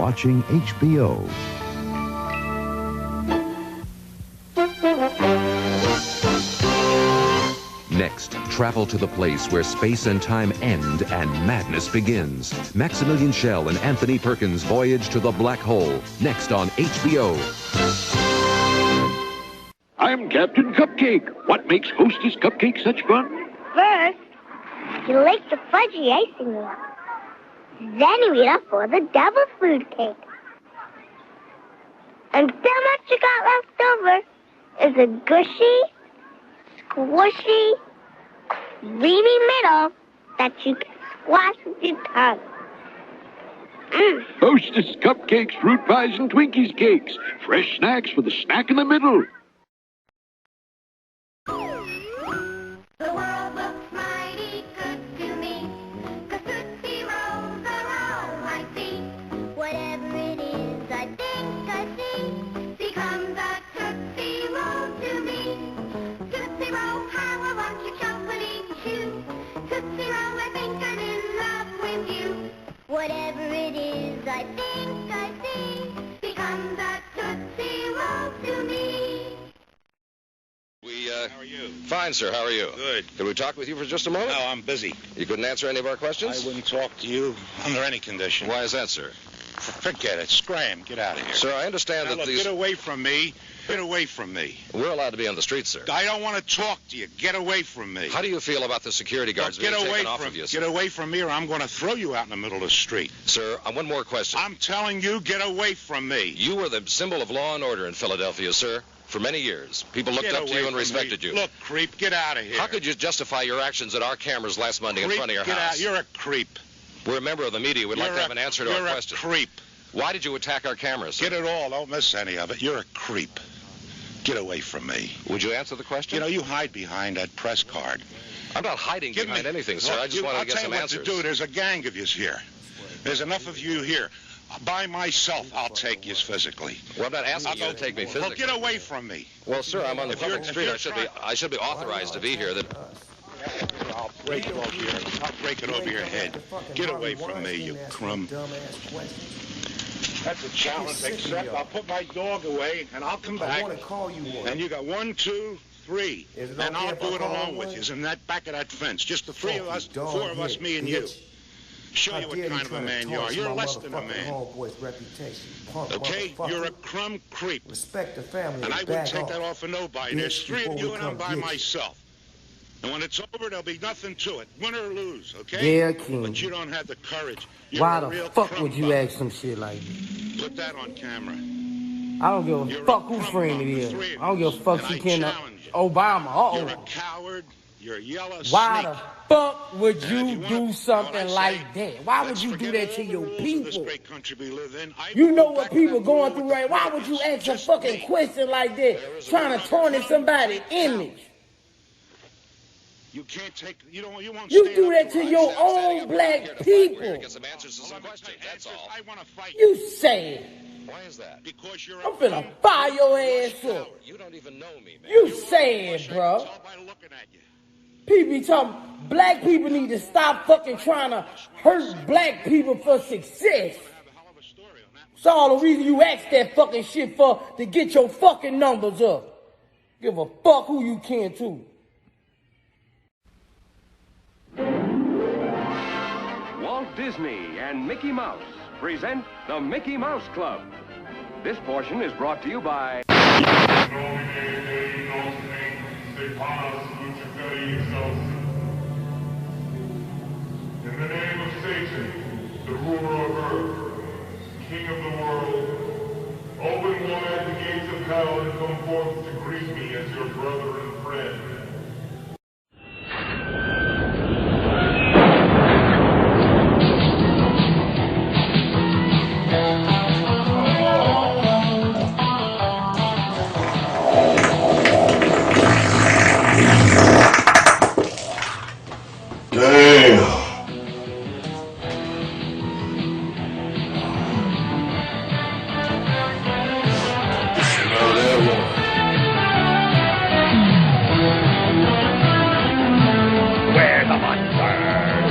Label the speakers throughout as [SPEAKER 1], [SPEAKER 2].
[SPEAKER 1] watching HBO.
[SPEAKER 2] Next, travel to the place where space and time end and madness begins. Maximilian Schell and Anthony Perkins voyage to the black hole. Next on HBO.
[SPEAKER 3] I'm Captain Cupcake. What makes Hostess Cupcake such fun?
[SPEAKER 4] First, you lick the fudgy icing off. Then you eat up for the double food cake. And so much you got left over is a gushy, squishy, creamy middle that you can squash with your tongue.
[SPEAKER 3] Hostess Cupcakes, fruit pies, and Twinkies cakes. Fresh snacks for the snack in the middle.
[SPEAKER 5] The world looks mighty good to me, 'cause Tootsie Rolls are all I see. Whatever it is I think I see becomes a Tootsie Roll to me. Tootsie Roll, how I want your chocolate chew. Tootsie Roll, I think I'm in love with you. Whatever it is I think I see becomes a Tootsie Roll to me.
[SPEAKER 6] How are you? Fine, sir. How are you? Good. Could we talk with you for just a moment?
[SPEAKER 7] No, I'm busy.
[SPEAKER 6] You couldn't answer any of our questions?
[SPEAKER 7] I wouldn't talk to you under any condition.
[SPEAKER 6] Why is that, sir?
[SPEAKER 7] Forget it. Scram. Get out of here.
[SPEAKER 6] Sir, I understand
[SPEAKER 7] Now,
[SPEAKER 6] that
[SPEAKER 7] look,
[SPEAKER 6] these...
[SPEAKER 7] Get away from me. Get away from me.
[SPEAKER 6] We're allowed to be on the street, sir.
[SPEAKER 7] I don't want to talk to you. Get away from me.
[SPEAKER 6] How do you feel about the security guards
[SPEAKER 7] Look,
[SPEAKER 6] being taken off of you, sir?
[SPEAKER 7] Get away from me or I'm going to throw you out in the middle of the street.
[SPEAKER 6] Sir, one more question.
[SPEAKER 7] I'm telling you, get away from me.
[SPEAKER 6] You were the symbol of law and order in Philadelphia, sir, for many years. People looked
[SPEAKER 7] Get
[SPEAKER 6] up to
[SPEAKER 7] away
[SPEAKER 6] you and
[SPEAKER 7] from
[SPEAKER 6] respected
[SPEAKER 7] me.
[SPEAKER 6] you.
[SPEAKER 7] Look, creep, get out of here.
[SPEAKER 6] How could you justify your actions at our cameras last Monday in front of your
[SPEAKER 7] get
[SPEAKER 6] house?
[SPEAKER 7] Out. You're a creep.
[SPEAKER 6] We're a member of the media. We'd like to have an answer to our question.
[SPEAKER 7] You're a creep.
[SPEAKER 6] Why did you attack our cameras, sir?
[SPEAKER 7] Get it all. Don't miss any of it. You're a creep. Get away from me.
[SPEAKER 6] Would you answer the question?
[SPEAKER 7] You know, you hide behind that press card.
[SPEAKER 6] I'm not hiding behind anything, sir. I just wanted to get some answers.
[SPEAKER 7] I'll tell you what to do. There's a gang of yous here. There's enough of you here. By myself, I'll take yous physically.
[SPEAKER 6] Well, I'm not asking you to take me physically.
[SPEAKER 7] Well, get away from me.
[SPEAKER 6] Well, sir, I'm on the public street. I should be authorized to be here.
[SPEAKER 7] I'll break it over your. I'll break it over your head. Get away from me, you crumb. That's a challenge, except I'll put my dog away and I'll come back.
[SPEAKER 8] I want to call you one.
[SPEAKER 7] And you got 1, 2, 3, and I'll do it along with you. In that back of that fence, just the three of us, 4 of us, me and you. Show you what kind of a man you are. You're less than a man. Okay? You're a crumb creep.
[SPEAKER 8] Respect the family.
[SPEAKER 7] And I wouldn't take that off of nobody. There's 3 of you and I'm by myself. And when it's over, there'll be nothing to it. Win or lose, okay?
[SPEAKER 9] Yeah, King.
[SPEAKER 7] But you don't have the courage.
[SPEAKER 9] Why the fuck would you ask some shit like that?
[SPEAKER 7] Put that on camera.
[SPEAKER 9] I don't give a fuck whose friend it is. I don't give a fuck she can Obama.
[SPEAKER 7] You're a coward. You're a yellow
[SPEAKER 9] Why
[SPEAKER 7] snake.
[SPEAKER 9] the fuck would you do something like that? Why would you do that to your people? You know what people going through right? Why would you ask a fucking question like that, trying to tarnish somebody's image?
[SPEAKER 7] You can't take. You won't.
[SPEAKER 9] You do that to your own black people.
[SPEAKER 6] Get some answers to some questions. That's all.
[SPEAKER 7] I want to fight.
[SPEAKER 9] You sad.
[SPEAKER 6] Why is that?
[SPEAKER 7] Because you're.
[SPEAKER 9] I'm finna fire your ass up.
[SPEAKER 6] You don't even know me, man.
[SPEAKER 9] You sad, bro. People talking. Black people need to stop fucking trying to hurt black people for success. It's all the reason you ask that fucking shit for, to get your fucking numbers up. Give a fuck who you can to.
[SPEAKER 10] Walt Disney and Mickey Mouse present the Mickey Mouse Club. This portion is brought to you by...
[SPEAKER 11] In the name of Satan, the ruler of earth, king of the world, open wide the gates of hell and come forth to greet me as your brother and friend.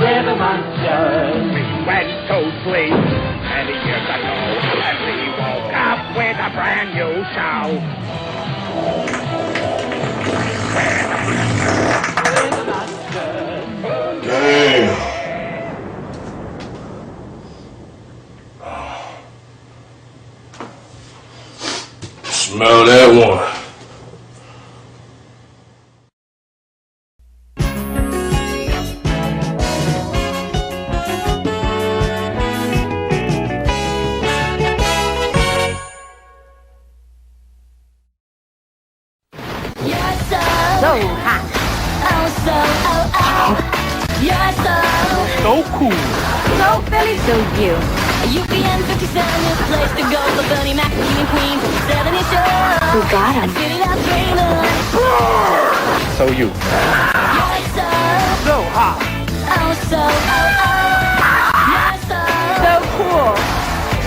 [SPEAKER 12] We're the monsters. We went to sleep many years ago.
[SPEAKER 9] and you shall.
[SPEAKER 11] Damn. Smell that one.
[SPEAKER 5] So hot. Oh, you're
[SPEAKER 9] So cool.
[SPEAKER 5] so Philly, so you. UPN 57 is the place to go for Bernie Mac, King and Queen, 70 show. Who got him? Spit it out, dreamer.
[SPEAKER 9] So you.
[SPEAKER 5] You're
[SPEAKER 9] So hot.
[SPEAKER 5] You're so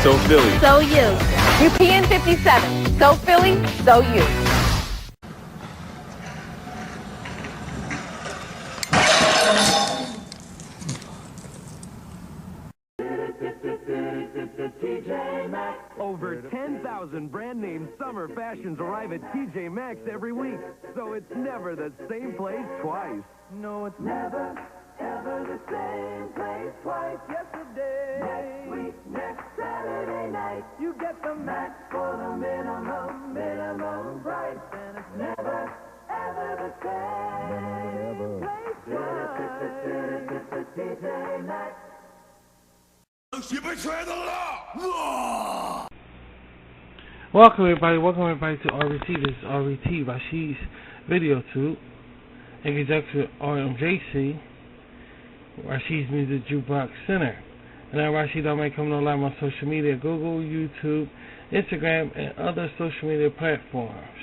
[SPEAKER 9] So Philly.
[SPEAKER 1] So you. UPN 57. So Philly, so you.
[SPEAKER 10] Over 10,000 brand name summer fashions arrive at TJ Maxx every week, so it's never the same place twice. No, it's never, ever the same place twice. Yesterday, next week, next Saturday night, you get the Max for the minimum price, and it's never, ever the same place twice. TJ Maxx.
[SPEAKER 11] You betray the law!
[SPEAKER 9] Welcome everybody to RET. This is RET Rashid's Video Tube in conjunction with RMJC, Rashid's Music Jukebox Center. And I'm Rashid. I may come no live on social media, Google, YouTube, Instagram, and other social media platforms.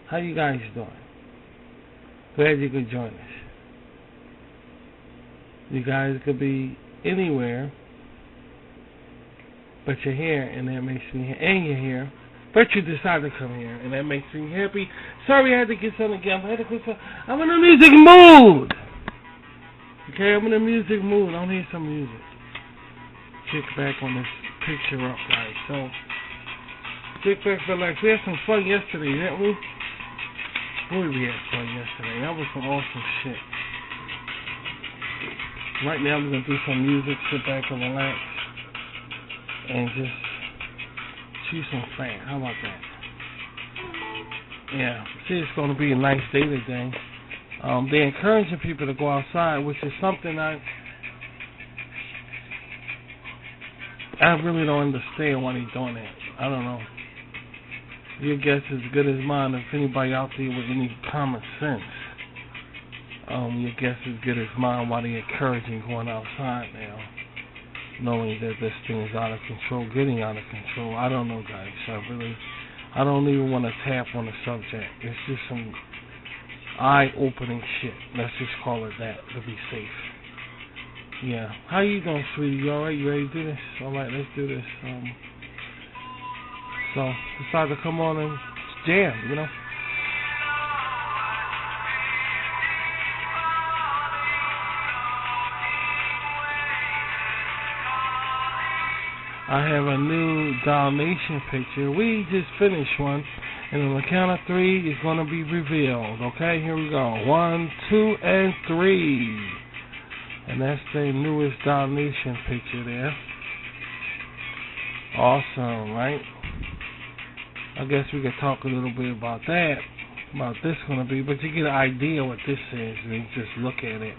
[SPEAKER 9] How you guys doing? Glad you could join us. You guys could be anywhere, but you're here, and that makes me, and you're here, but you decided to come here, and that makes me happy. Sorry I had to get something together. I'm in a music mood. Okay, I'm in a music mood. I need some music. Kick back on this picture up right. So, kick back, relax. We had some fun yesterday, didn't we? Boy, we had fun yesterday. That was some awesome shit. Right now we're going to do some music, sit back and relax, and just chew some fat. How about that? Yeah, see, it's going to be a nice day today. They're encouraging people to go outside, which is something I really don't understand why they're doing that. I don't know. Your guess is as good as mine if anybody out there with any common sense. Your guess is good as mine why they're encouraging going outside now, knowing that this thing is out of control, getting out of control. I don't know, guys. I don't even want to tap on the subject. It's just some eye-opening shit. Let's just call it that, to be safe. Yeah. How you doing, sweetie? You alright? You ready to do this? Alright, let's do this. So, decided to come on and jam, you know? I have a new Dalmatian picture. We just finished one, and on the count of 3, it's going to be revealed. Okay, here we go. 1, 2, and 3. And that's the newest Dalmatian picture there. Awesome, right? I guess we could talk a little bit about that, about this going to be, but you get an idea what this is, and you just look at it.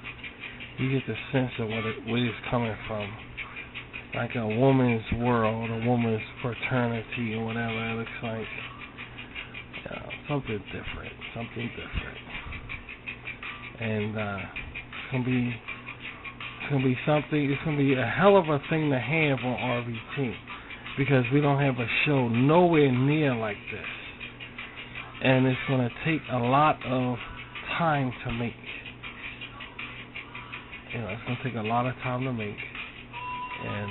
[SPEAKER 9] You get the sense of where it's coming from. Like a woman's world, a woman's fraternity, or whatever. It looks like something different. And it's gonna be something. It's gonna be a hell of a thing to have on RVT, because we don't have a show nowhere near like this, and it's gonna take a lot of time to make. It's gonna take a lot of time to make. And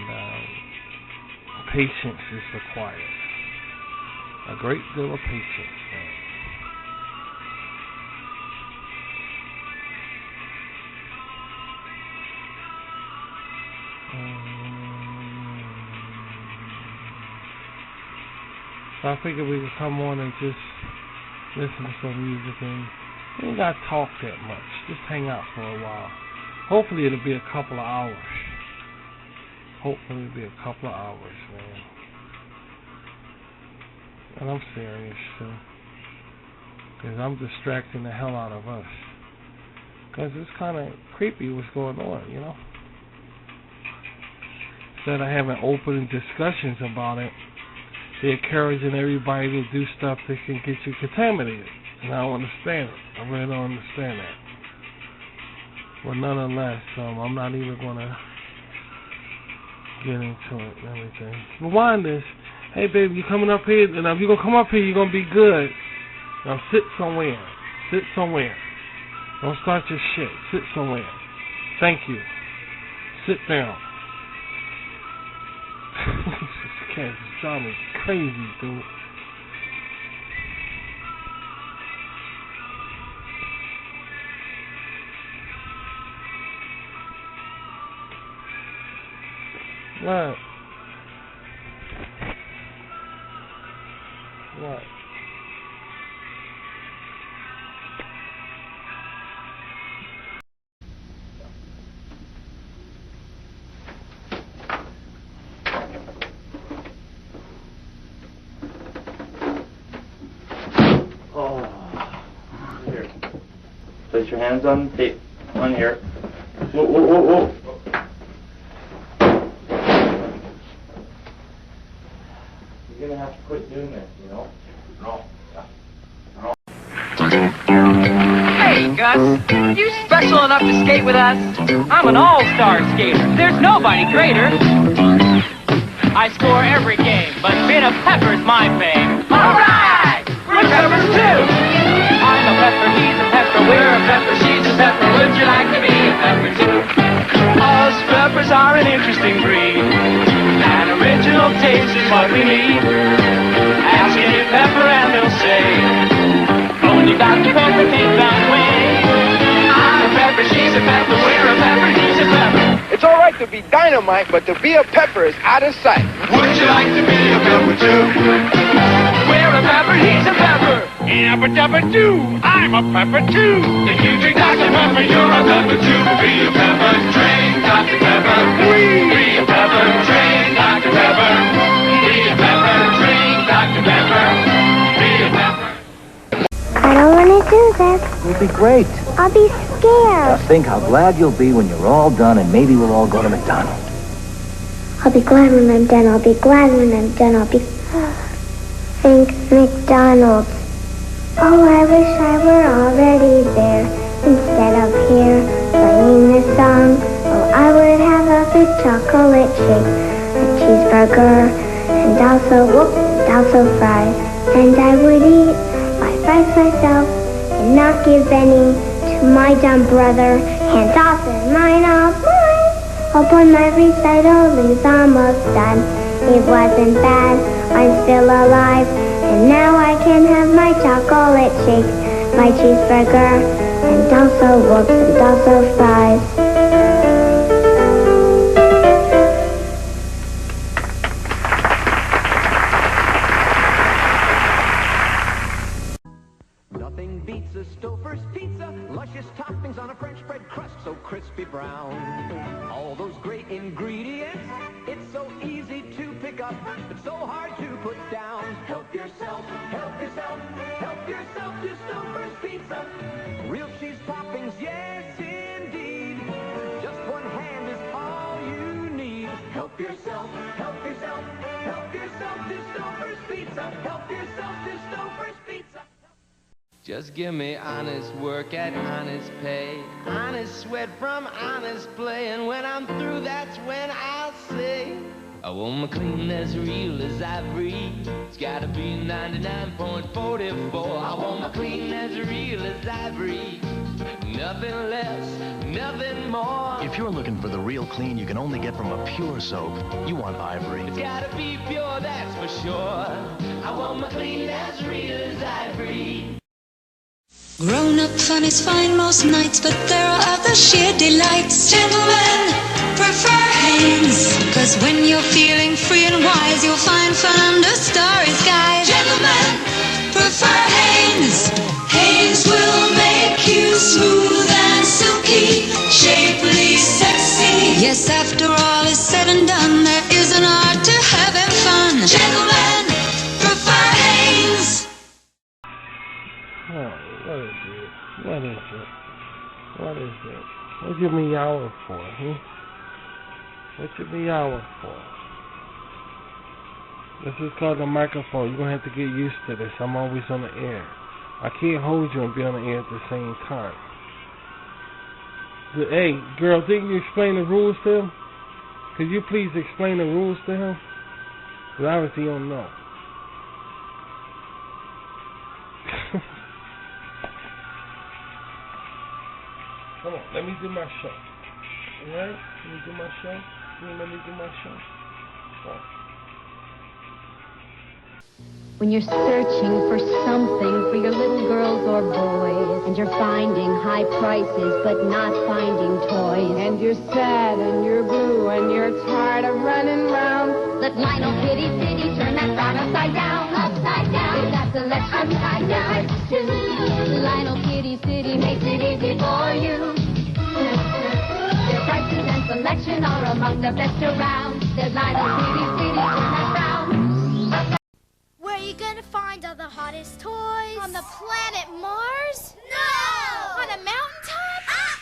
[SPEAKER 9] patience is required. A great deal of patience, man.
[SPEAKER 8] So I figured we could come on and just listen to some music, and we ain't got to talk that much. Just hang out for a while. Hopefully it'll be a couple of hours. Hopefully it'll be a couple of hours, man. And I'm serious, too. Because I'm distracting the hell out of us. Because it's kind of creepy what's going on, you know? Instead of having open discussions about it, they're encouraging everybody to do stuff that can get you contaminated. And I don't understand it. I really don't understand that. But nonetheless, I'm not even going to get into it and everything. Rewind this. Hey, baby, you coming up here? And if you're going to come up here, you're going to be good. Now sit somewhere. Sit somewhere. Don't start your shit. Sit somewhere. Thank you. Sit down. This cat is driving me crazy, dude. What? What?
[SPEAKER 12] Here. Place your hands on the tape. On here. Whoa, whoa, whoa, whoa. You're gonna have to quit doing this, you know? No.
[SPEAKER 13] Hey, Gus. You special enough to skate with us? I'm an all-star skater. There's nobody greater. I score every game, but being a Pepper's my fame. All right! We're Peppers too! I'm a Pepper, he's a Pepper, we're a Pepper, she's a Pepper. Would you like to be a Pepper too? Us Peppers are an interesting breed. An original taste is what we need. Ask any Pepper and they'll say, only Dr. Pepper came that way. I'm a Pepper, she's a Pepper, we're a Pepper, he's a Pepper.
[SPEAKER 14] It's all right to be dynamite, but to be a Pepper is out of sight.
[SPEAKER 13] Would you like to be a Pepper too? We're a Pepper, he's a Pepper. Yabba-dabba-doo, I'm a Pepper too. If you drink Dr. Pepper, you're a Pepper too. Be a Pepper, drink Dr. Pepper. Be a Pepper, drink Dr. Pepper. Be a Pepper, drink Dr. Pepper. Be a Pepper.
[SPEAKER 4] I don't want to do this.
[SPEAKER 15] You'll be great.
[SPEAKER 4] I'll be scared.
[SPEAKER 15] Just think how glad you'll be when you're all done, and maybe we'll all go to McDonald's.
[SPEAKER 4] I'll be glad when I'm done. I'll be glad when I'm done. I'll be... Think McDonald's. Oh, I wish I were already there. Instead of here, playing this song. Oh, I would have a big chocolate shake, a cheeseburger, and also fries. And I would eat my fries myself and not give any to my dumb brother. Hands off and mine are mine. Upon my recital is almost done. It wasn't bad, I'm still alive. And now I can have my chocolate shake, my cheeseburger, and also fries.
[SPEAKER 10] Nothing beats a Stouffer's pizza, luscious toppings on a French bread crust so crispy brown. All those great ingredients, it's so easy to pick up, but so hard to put down. Help yourself, help yourself, help yourself to Stouffer's pizza. Real cheese toppings, yes indeed. Just one hand is all you need. Help yourself, help yourself, help yourself to Stouffer's pizza. Help yourself to Stouffer's pizza.
[SPEAKER 16] Just give me honest work at honest pay, honest sweat from honest play, and when I'm through, that's when I'll say, I want my clean as real as ivory. It's gotta be 99.44. I want my clean as real as ivory. Nothing less, nothing more.
[SPEAKER 17] If you're looking for the real clean you can only get from a pure soap, you want Ivory.
[SPEAKER 16] It's gotta be pure, that's for sure. I want my clean as real as ivory.
[SPEAKER 18] Grown-up fun is fine most nights, but there are other sheer delights. Gentlemen prefer hands, 'cause when you're feeling free and wise, you'll find fun under starry skies. Yes, after all is said and done, there is an art to having fun. Gentlemen, prefer Hanes.
[SPEAKER 8] Oh, what is it? What is it? What is it? What you meowing for, huh? What you meowing for? This is called the microphone. You're going to have to get used to this. I'm always on the air. I can't hold you and be on the air at the same time. Hey, girl, didn't you explain the rules to him? Could you please explain the rules to him? Because obviously you don't know. Come on, let me do my show. Alright? Let me do my show. Let me do my show. Come on.
[SPEAKER 1] When you're searching for something for your little girls or boys, and you're finding high prices but not finding toys, and you're sad and you're blue and you're tired of running round, let Lionel Kitty City turn that frown upside down, upside down. With that selection upside down, Lionel Kitty City makes it easy for you. Their prices and selection are among the best around. There's Lionel Kitty City, turn that frown.
[SPEAKER 5] Where are you gonna find all the hottest toys? On the planet Mars? No! On a mountaintop?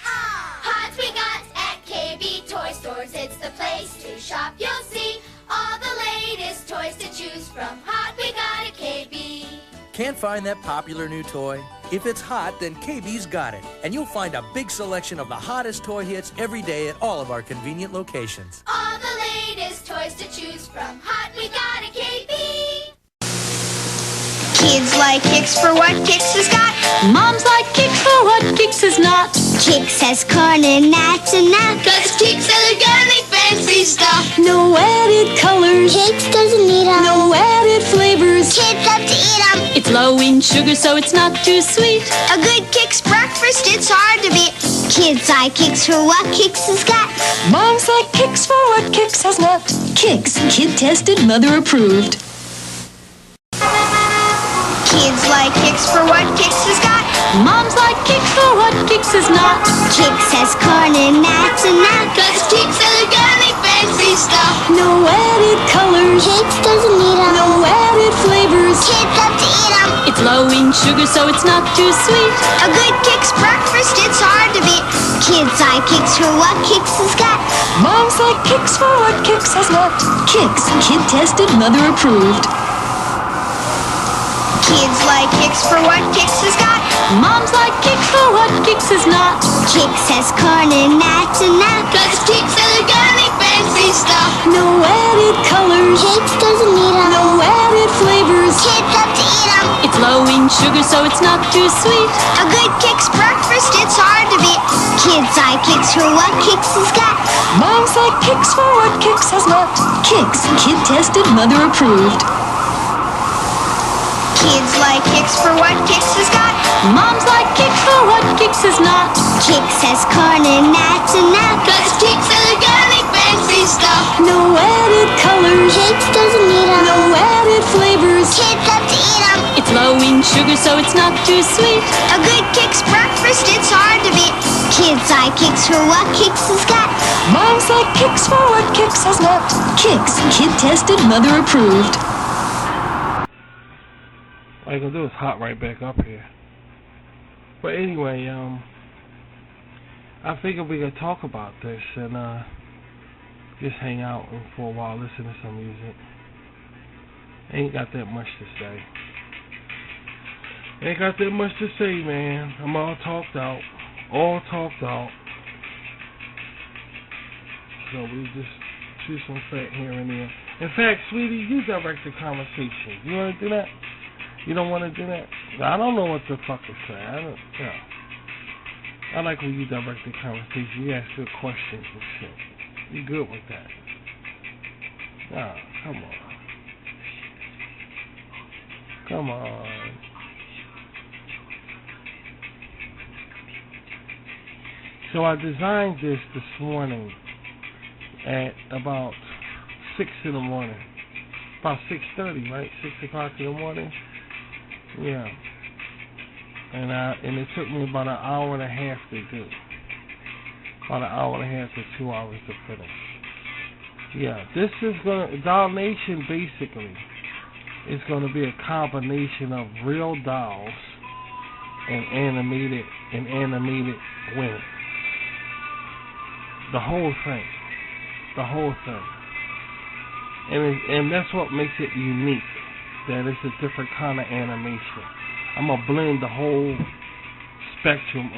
[SPEAKER 5] Hot we got at KB Toy Stores. It's the place to shop. You'll see all the latest toys to choose from. Hot we got at KB.
[SPEAKER 19] Can't find that popular new toy? If it's hot, then KB's got it. And you'll find a big selection of the hottest toy hits every day at all of our convenient locations.
[SPEAKER 5] All the latest toys to choose from. Hot we got at KB.
[SPEAKER 4] Kids like Kix for what Kix has got.
[SPEAKER 18] Moms like Kix for what Kix is not.
[SPEAKER 4] Kix has corn and nuts and nuts.
[SPEAKER 5] 'Cause Kix has organic fancy stuff.
[SPEAKER 18] No added colors.
[SPEAKER 4] Kix doesn't need 'em.
[SPEAKER 18] No added flavors.
[SPEAKER 4] Kids love to eat 'em.
[SPEAKER 18] It's low in sugar, so it's not too sweet.
[SPEAKER 4] A good Kix breakfast, it's hard to beat. Kids like Kix for what Kix has got.
[SPEAKER 18] Moms like Kix for what Kix has not. Kix, kid tested, mother approved.
[SPEAKER 4] Kids like Kix for what Kix has got.
[SPEAKER 18] Moms like Kix for what Kix is not.
[SPEAKER 4] Kix has corn and nuts and nuts.
[SPEAKER 5] 'Cause Kix has organic fancy stuff.
[SPEAKER 18] No added colors.
[SPEAKER 4] Kix doesn't need 'em.
[SPEAKER 18] No added flavors.
[SPEAKER 4] Kids love to eat 'em.
[SPEAKER 18] It's low in sugar, so it's not too sweet.
[SPEAKER 4] A good Kix breakfast, it's hard to beat. Kids like Kix for what Kix has got.
[SPEAKER 18] Moms like Kix for what Kix has not. Kix, kid tested, mother approved.
[SPEAKER 4] Kids like Kix for what Kix has got.
[SPEAKER 18] Moms like Kix for what Kix is not.
[SPEAKER 4] Kix has corn and nuts and nuts.
[SPEAKER 5] 'Cause Kix has organic fancy stuff.
[SPEAKER 18] No added colors.
[SPEAKER 4] Kix doesn't need 'em.
[SPEAKER 18] No added flavors.
[SPEAKER 4] Kids love to eat 'em.
[SPEAKER 18] It's low in sugar, so it's not too sweet.
[SPEAKER 4] A good Kix breakfast, it's hard to beat. Kids like Kix for what Kix has got.
[SPEAKER 18] Moms like Kix for what Kix has not. Kix, kid tested, mother approved.
[SPEAKER 4] Kids like Kix for what Kix has got.
[SPEAKER 18] Moms like Kix for what Kix is not.
[SPEAKER 4] Kix has corn and nuts and nuts.
[SPEAKER 5] 'Cause Kix has organic fancy stuff.
[SPEAKER 18] No added colors.
[SPEAKER 4] Kix doesn't need 'em.
[SPEAKER 18] No added flavors.
[SPEAKER 4] Kids love to eat 'em.
[SPEAKER 18] It's low in sugar, so it's not too sweet.
[SPEAKER 4] A good Kix breakfast, it's hard to beat. Kids like Kix for what Kix has got.
[SPEAKER 18] Moms like Kix for what Kix has not. Kix, kid tested, mother approved.
[SPEAKER 8] All you gonna do is hop right back up here. But anyway, I figured we could talk about this and just hang out and for a while, listen to some music. Ain't got that much to say. Ain't got that much to say, man. I'm all talked out. All talked out. So we just shoot some fat here and there. In fact, sweetie, you direct the conversation. You wanna do that? You don't want to do that? I don't know what the fuck to say. I like when you direct the conversation. You ask good questions and shit. You good with that? Oh, come on. Come on. So I designed this morning at about 6 in the morning. About 6:30, right? 6 o'clock in the morning. Yeah. And it took me about an hour and a half to do. About an hour and a half to 2 hours to finish. Yeah, this is Dollnation basically is gonna be a combination of real dolls and animated women. The whole thing. And that's what makes it unique. That it's a different kind of animation. I'm gonna blend the whole spectrum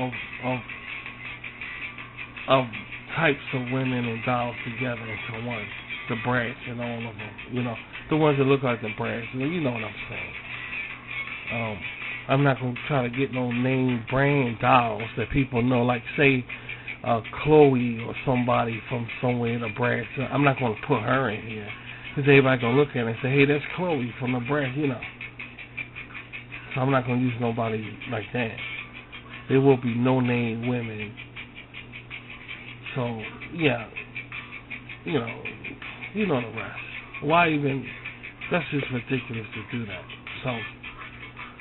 [SPEAKER 8] of types of women and dolls together into one. The Bratz and all of them, you know, the ones that look like the Bratz. You know what I'm saying? I'm not gonna try to get no name brand dolls that people know, like say Chloe or somebody from somewhere, the Bratz. I'm not gonna put her in here because everybody gonna look at it and say, hey, that's Chloe from the Bratz, you know. So I'm not gonna use nobody like that. There will be no name women. So yeah, you know the rest. Why even? That's just ridiculous to do that. So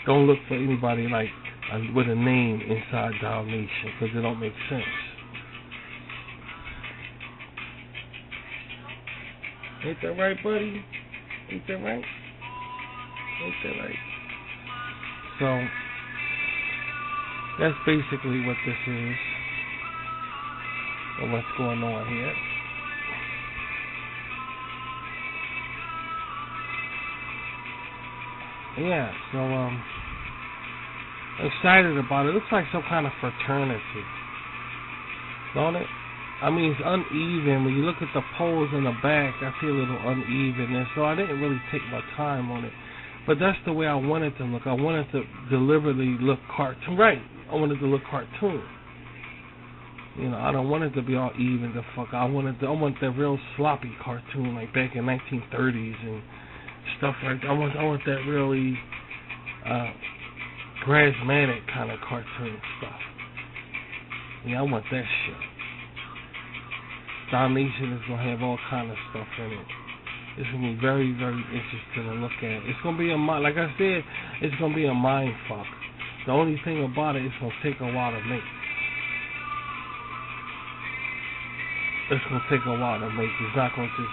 [SPEAKER 8] don't look for anybody like with a name inside Dollnation because it don't make sense. Ain't that right, buddy? Ain't that right? Ain't that right? So that's basically what this is, or what's going on here. Yeah, so excited about it. Looks like some kind of fraternity, don't it? I mean, it's uneven. When you look at the poles in the back, I see a little unevenness, so I didn't really take my time on it. But that's the way I wanted to look. I wanted to deliberately look cartoon. Right, I wanted to look cartoon. You know, I don't want it to be all even the fuck. I want that real sloppy cartoon like back in 1930s and stuff like that. I want that really charismatic kind of cartoon stuff. Yeah, I want that shit. Dollnation is gonna have all kind of stuff in it. It's gonna be very, very interesting to look at. It's gonna be like I said, it's gonna be a mind fuck. The only thing about it, it's gonna take a while to make. It's gonna take a while to make. It's not gonna just,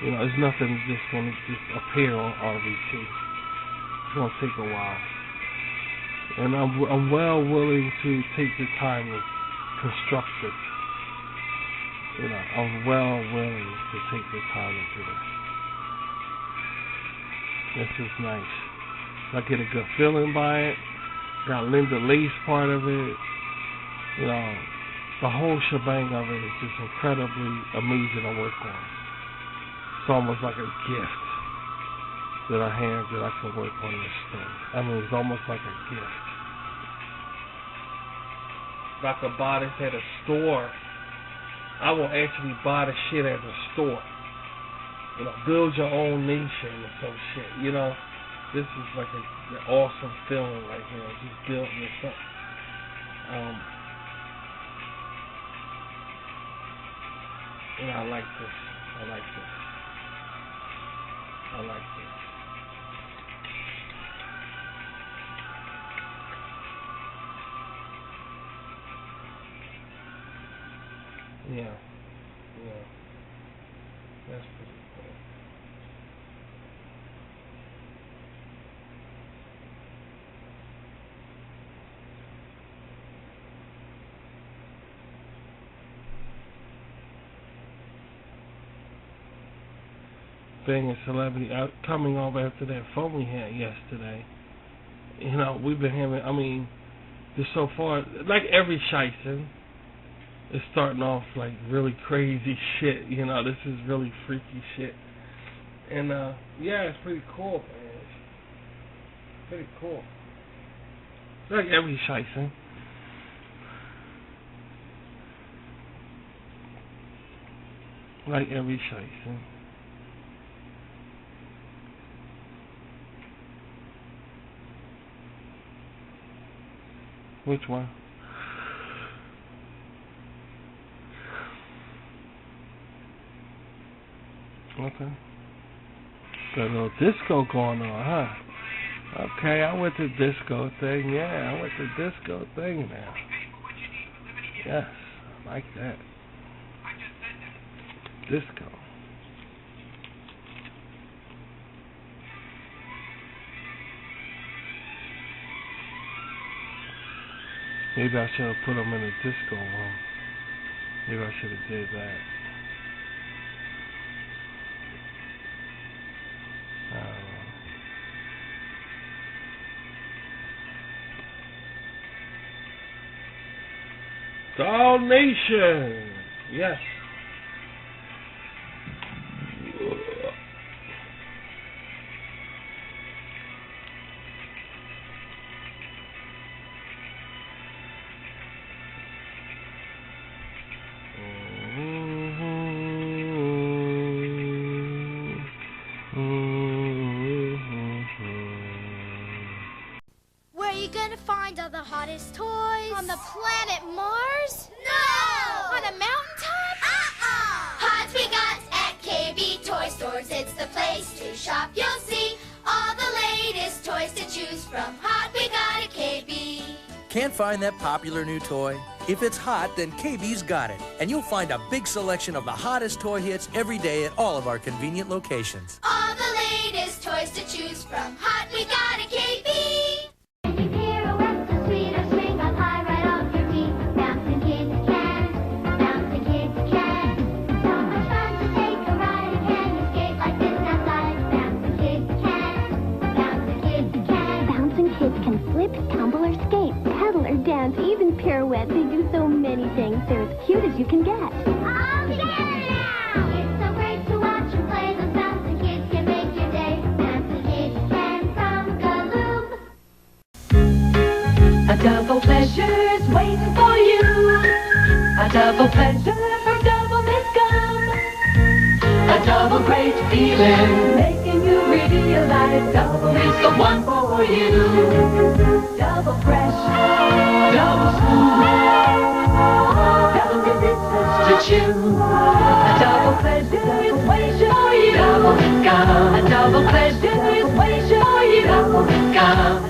[SPEAKER 8] it's nothing just gonna just appear on RVT. It's gonna take a while, and I'm well willing to take the time to construct it. I'm well willing to take the time to do it. This is nice. I get a good feeling by it. Got Linda Lace part of it. The whole shebang of it is just incredibly amazing to work on. It's almost like a gift that I have that I can work on this thing. I mean, it's almost like a gift. If I could buy this at a store, I will actually buy the shit at the store. Build your own nation or some shit. This is like an awesome feeling right here. Just building this up. I like this. I like this. I like this. Yeah. That's pretty cool. Being a celebrity, coming off after that phone we had yesterday, we've been having, just so far, like every Shiesty, it's starting off like really crazy shit. This is really freaky shit. And, yeah, it's pretty cool, man. It's pretty cool. It's like every Shiesty. Like every Shiesty. Which one? Okay. Got a little disco going on, huh? Okay, I went to disco thing. Yeah, I went to disco thing now. Yes. Like that. Disco. Maybe I should have put them in the disco room. Maybe I should have did that. Doll Nation! Yes.
[SPEAKER 5] Where are you gonna find all the hottest toys? On the planet Mars? No! On a mountaintop? Hot we got at KB Toy Stores. It's the place to shop. You'll see all the latest toys to choose from. Hot we got at KB.
[SPEAKER 19] Can't find that popular new toy? If it's hot, then KB's got it. And you'll find a big selection of the hottest toy hits every day at all of our convenient locations.
[SPEAKER 5] All the latest toys to choose from. Hot we got at KB.
[SPEAKER 1] Tumble or skate, pedal or dance, even pirouette. They do so many things. They're as cute as you can get.
[SPEAKER 5] All together now! It's so great to watch and play. Those bouncing kids can make your day. Bouncing kids can from Galoob.
[SPEAKER 20] A double pleasure's waiting for you. A double pleasure from Double Mint Gum. A double great feeling, making you realize double is the one for you. Double fresh, double smooth, double delicious to chew. A double pleasure is waiting for you. Double Mint Gum. A double pleasure is waiting for you. Double Mint Gum.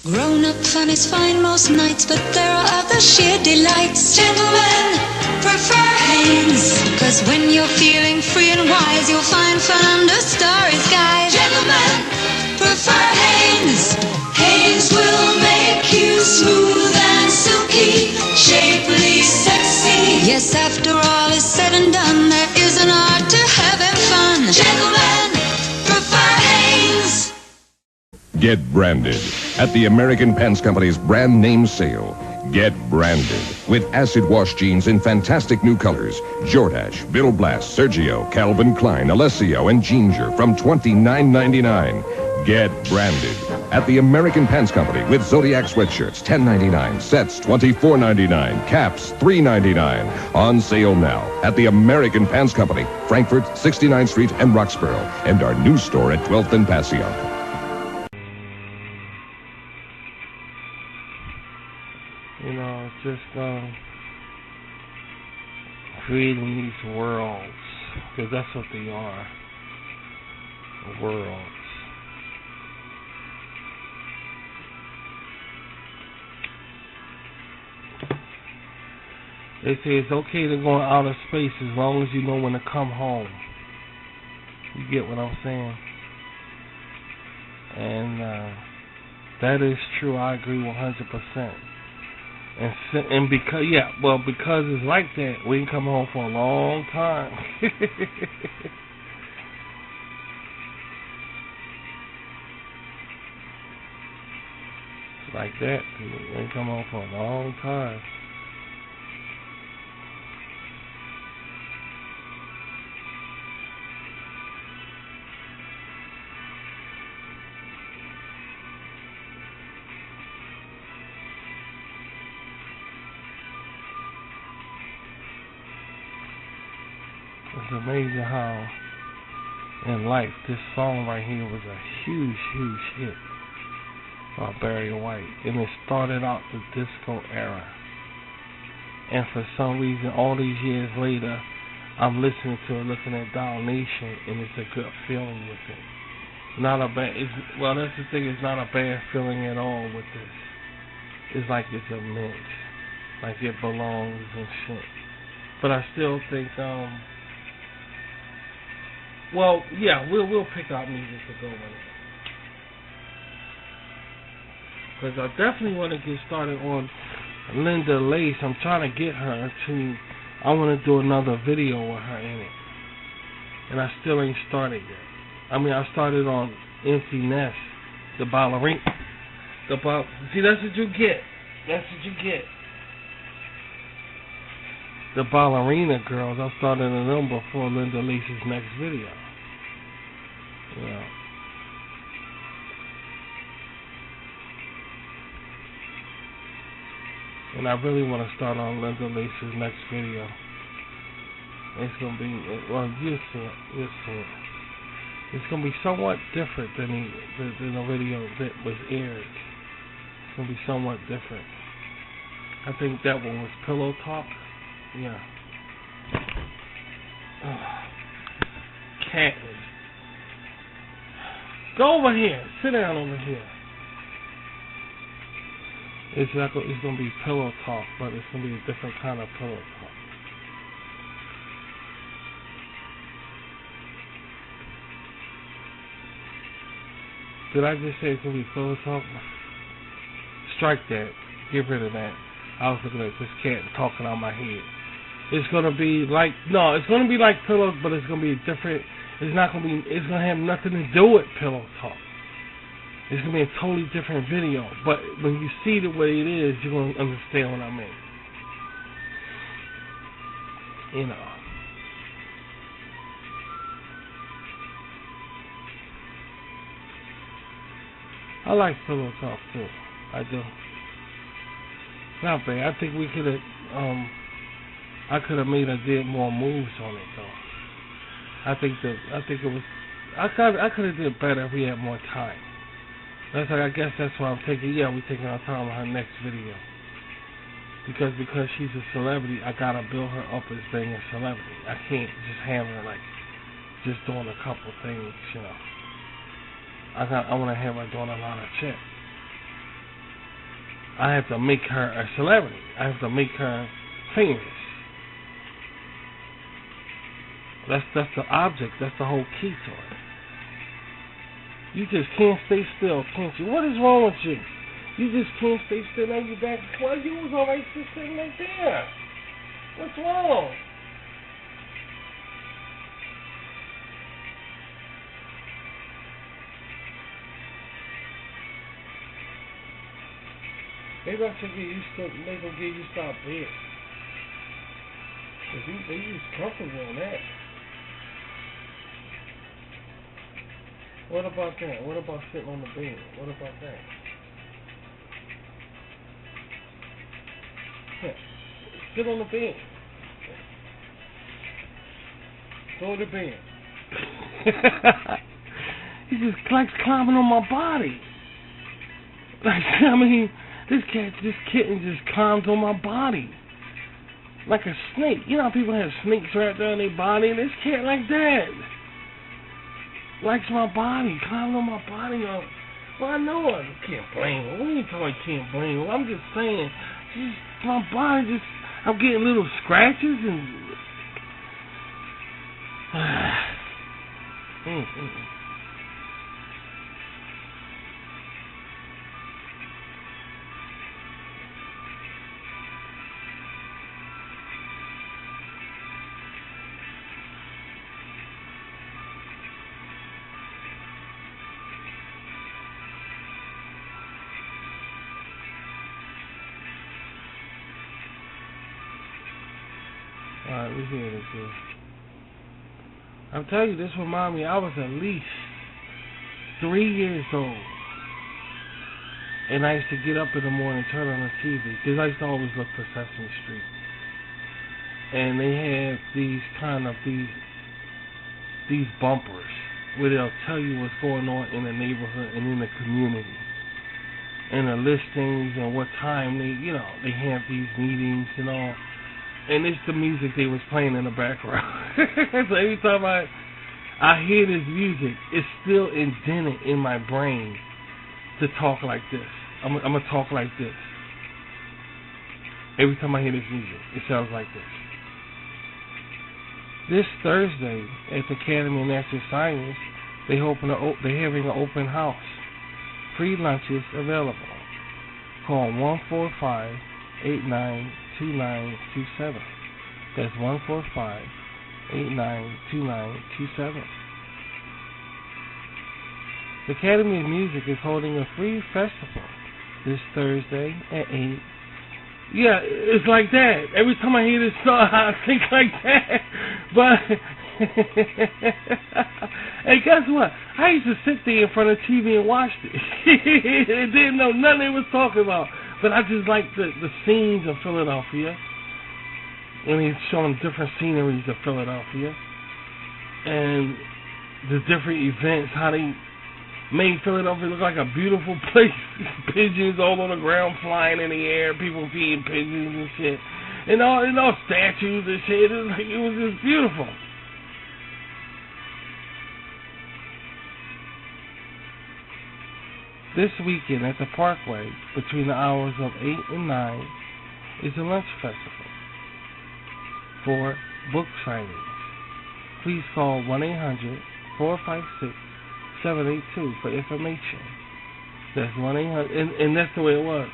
[SPEAKER 18] Grown-up fun is fine most nights, but there are other sheer delights. Gentlemen prefer Hanes, 'cause when you're feeling free and wise, you'll find fun under starry skies. Gentlemen prefer Hanes. Hanes will make you smooth and silky, shapely, sexy. Yes, after all is said and done, there is an art to having fun. Gentlemen prefer Hanes.
[SPEAKER 21] Get branded at the American Pants Company's brand name sale. Get branded with acid wash jeans in fantastic new colors. Jordache, Bill Blast, Sergio, Calvin Klein, Alessio, and Ginger from $29.99. Get branded at the American Pants Company with Zodiac sweatshirts $10.99, sets $24.99, caps $3.99. On sale now at the American Pants Company, Frankfurt, 69th Street, and Roxborough, and our new store at 12th and Paseo.
[SPEAKER 8] You know, just creating these worlds, because that's what they are, worlds. They say it's okay to go in outer space as long as you know when to come home. You get what I'm saying? And that is true. I agree 100%. And because, because it's like that, we can come home for a long time. It's like that. We can come home for a long time. It's amazing how in life this song right here was a huge, huge hit by Barry White, and it started out the disco era. And for some reason, all these years later, I'm listening to it, looking at Doll Nation, and it's a good feeling with it. Not a bad. That's the thing. It's not a bad feeling at all with this. It's like it's a mix. like it belongs and shit. But I still think, well, yeah, we'll pick out music to go with it. Because I definitely want to get started on Linda Lace. I'm trying to get her to, I want to do another video with her in it. And I still ain't started yet. I mean, I started on Empty Nest, the ballerina. See, that's what you get. That's what you get. The ballerina girls, I started on them before Linda Lace's next video. Yeah. And I really want to start on Linda Lace's next video. It's going to be, well, you'll see it. You'll see it. It's going to be somewhat different than the video that was aired. It's going to be somewhat different. I think that one was Pillow Talk. Yeah. Cat. Go over here. Sit down over here. It's going to be Pillow Talk, but it's going to be a different kind of Pillow Talk. Did I just say it's going to be Pillow Talk? Strike that. Get rid of that. I was looking at this cat talking out my head. It's going to be like, no, it's going to be like Pillow, but it's going to be different. It's not going to be, it's going to have nothing to do with Pillow Talk. It's going to be a totally different video. But when you see the way it is, you're going to understand what I mean. You know. I like Pillow Talk too. I do. Not bad. I think we could have, I could have made did more moves on it though. I think it was, I could have did better if we had more time. That's like, I guess that's why I'm taking, yeah, we're taking our time on her next video. Because she's a celebrity, I gotta build her up as being a celebrity. I can't just have her like, just doing a couple things, you know. I want to have her doing a lot of shit. I have to make her a celebrity. I have to make her famous. That's the object. That's the whole key to it. You just can't stay still, can't you? What is wrong with you? You just can't stay still. Now you back. Well, you was already sitting right there. What's wrong? Maybe I should get you they gonna get you stop bed. Cause you comfortable on that. What about that? What about sitting on the bed? What about that? Yeah. Sit on the bed. Go to bed. He just likes climbing on my body. Like, I mean, this kitten just climbs on my body. Like a snake. You know how people have snakes right there in their body? This cat like that. Likes my body, climbing on my body. Well, I know I can't blame him. What do you talking about can't blame him? I'm just saying, my body just, I'm getting little scratches and... Alright, we hear this here. I'm telling you, this reminds me, I was at least 3 years old. And I used to get up in the morning, turn on the TV, because I used to always look for Sesame Street. And they have these bumpers where they'll tell you what's going on in the neighborhood and in the community. And the listings and what time they have these meetings and all. And it's the music they was playing in the background. So every time I hear this music, it's still indented in my brain to talk like this. I'm gonna talk like this. Every time I hear this music, it sounds like this. This Thursday at the Academy of Natural Science, they're having an open house. Free lunches available. Call 145-892927. That's 145-892927. The Academy of Music is holding a free festival this Thursday at 8. Yeah, it's like that. Every time I hear this song, I think like that. But, hey, guess what? I used to sit there in front of TV and watch it. And didn't know nothing they was talking about. But I just like the scenes of Philadelphia. When he's showing different sceneries of Philadelphia. And the different events, how they made Philadelphia look like a beautiful place. Pigeons all on the ground flying in the air, people feeding pigeons and shit. And all statues and shit. It was just beautiful. This weekend at the Parkway, between the hours of 8 and 9, is a lunch festival for book signings. Please call 1-800-456-782 for information. That's 1-800, and that's the way it was.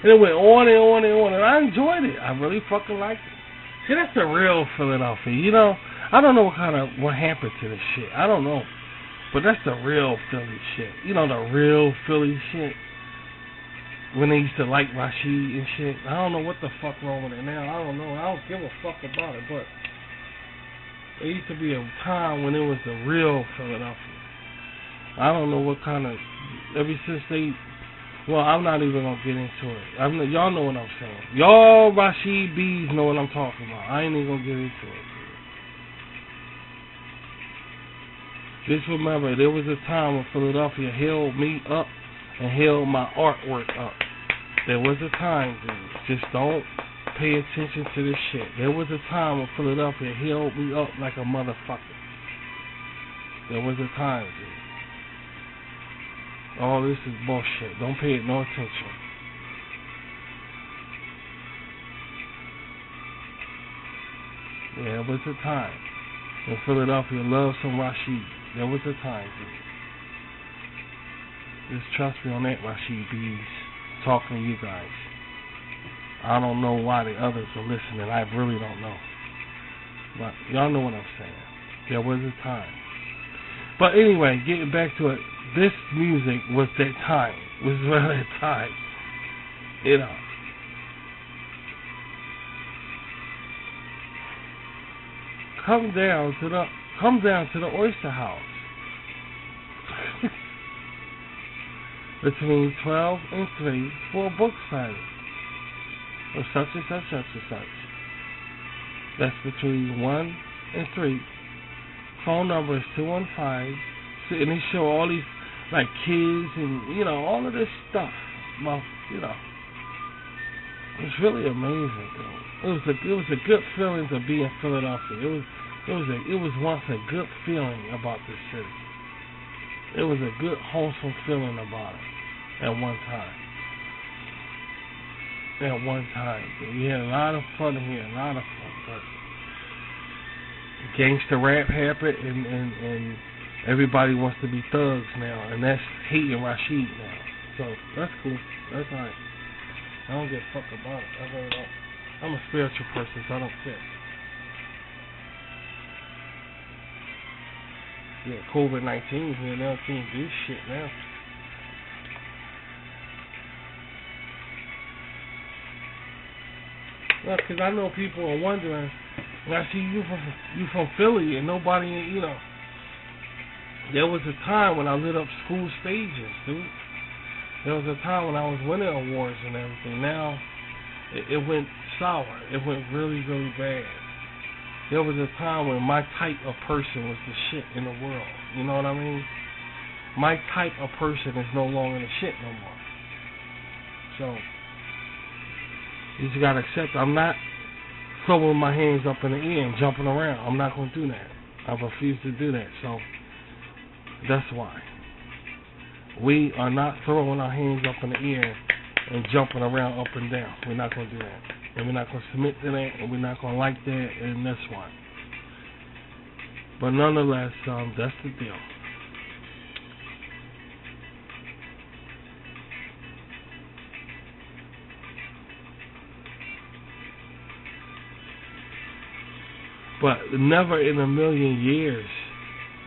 [SPEAKER 8] And it went on and on and on, and I enjoyed it. I really fucking liked it. See, that's the real Philadelphia. You know, I don't know what happened to this shit. I don't know. But that's the real Philly shit. You know, the real Philly shit. When they used to like Rashid and shit. I don't know what the fuck wrong with it now. I don't know. I don't give a fuck about it. But there used to be a time when it was the real Philadelphia. I don't know what kind of... Ever since they... Well, I'm not even going to get into it. Y'all know what I'm saying. Y'all Rashid B's know what I'm talking about. I ain't even going to get into it. Just remember, there was a time when Philadelphia held me up and held my artwork up. There was a time, dude. Just don't pay attention to this shit. There was a time when Philadelphia held me up like a motherfucker. There was a time, dude. All this is bullshit. Don't pay it no attention. Yeah, there was a time when Philadelphia loved some Rashid. There was a time, dude. Just trust me on that, Rashid B's talking to you guys. I don't know why the others are listening. I really don't know. But y'all know what I'm saying. There was a time. But anyway, getting back to it, this music was that time. Was really that time. You know. Come down to the Oyster House. Between 12 and 3 for a book signing of such and such, such and such. That's between 1 and 3. Phone number is 215. And they show all these, like, kids and, you know, all of this stuff. Well, you know. It's really amazing, dude. It was a good feeling to be in Philadelphia. It was once a good feeling about this city. It was a good, wholesome feeling about it at one time. At one time. We had a lot of fun here, a lot of fun. But gangster rap happened, and everybody wants to be thugs now, and that's hating Rashid now. So that's cool. That's alright. I don't give a fuck about it. I really don't. I'm a spiritual person, so I don't care. Yeah, COVID-19 here now, can't do shit now. Well, because I know people are wondering, when I see you from Philly and nobody, you know. There was a time when I lit up school stages, dude. There was a time when I was winning awards and everything. Now, it went sour. It went really, really bad. There was a time when my type of person was the shit in the world. You know what I mean? My type of person is no longer the shit no more. So, you just gotta accept it. I'm not throwing my hands up in the air and jumping around. I'm not gonna do that. I refuse to do that. So, that's why. We are not throwing our hands up in the air and jumping around up and down. We're not gonna do that. and we're not going to submit to that, and we're not going to like that, and that's why. But nonetheless, that's the deal. But never in a million years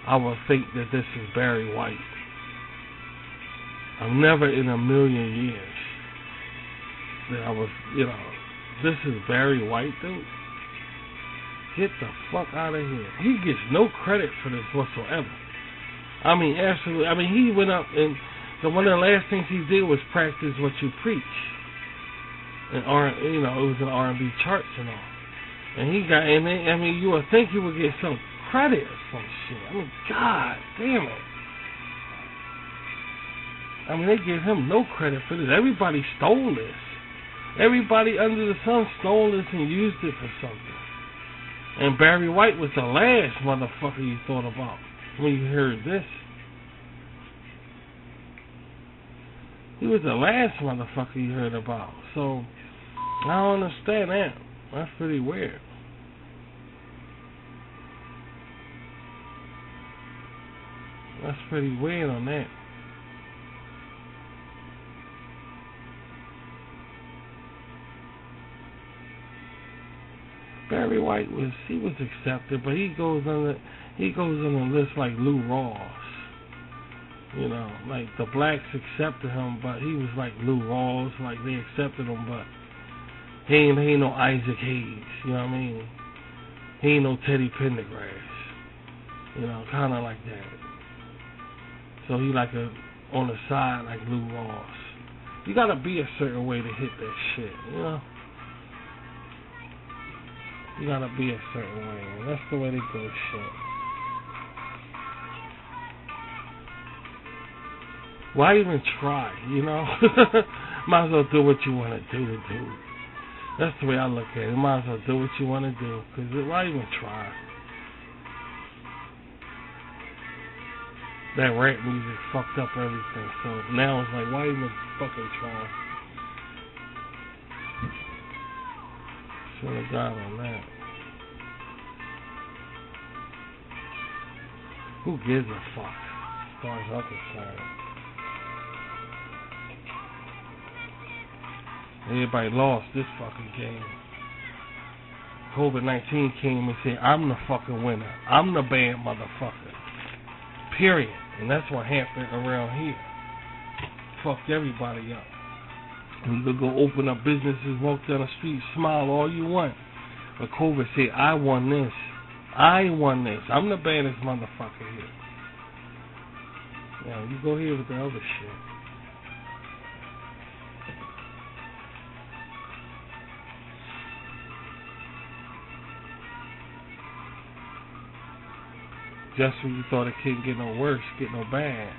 [SPEAKER 8] I would think that this is Barry White. I'm never in a million years that I was, this is Barry White, dude. Get the fuck out of here. He gets no credit for this whatsoever. I mean, absolutely. I mean, he went up and one of the last things he did was practice what you preach. And it was in R&B charts and all. And he got, you would think he would get some credit or some shit. I mean, god damn it. I mean, they give him no credit for this. Everybody stole this. Everybody under the sun stole this and used it for something. And Barry White was the last motherfucker you thought about when you heard this. He was the last motherfucker you heard about. So, I don't understand that. That's pretty weird. That's pretty weird on that. Barry White was accepted, but he goes on the list like Lou Rawls. Like the blacks accepted him, but he was like Lou Rawls, like they accepted him, but he ain't no Isaac Hayes, you know what I mean? He ain't no Teddy Pendergrass, kind of like that. So he like on the side like Lou Rawls. You gotta be a certain way to hit that shit, You gotta be a certain way, and that's the way they go shit. Why even try, Might as well do what you want to do, dude. That's the way I look at it. You might as well do what you want to do, because why even try? That rap music fucked up everything, so now it's like, why even fucking try? Should have got on that. Who gives a fuck? As far as I'm concerned. Everybody lost this fucking game. COVID-19 came and said, I'm the fucking winner. I'm the bad motherfucker. Period. And that's what happened around here. Fucked everybody up. You could go open up businesses, walk down the street, smile all you want. But COVID said, I won this. I won this. I'm the baddest motherfucker here. You go here with the other shit. Just when you thought it couldn't get no worse, get no bad.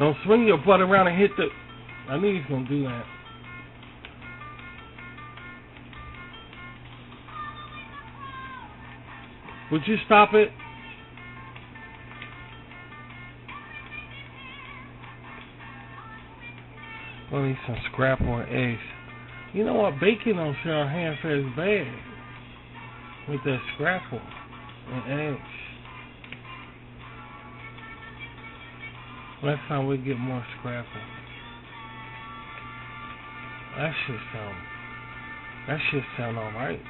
[SPEAKER 8] Don't swing your butt around and hit the... I knew he was going to do that. Would you stop it? I need some scrap on eggs. You know what? Bacon don't sound half as bad with that scrapple and eggs. Next time we get more scrapple. That shit sound alright.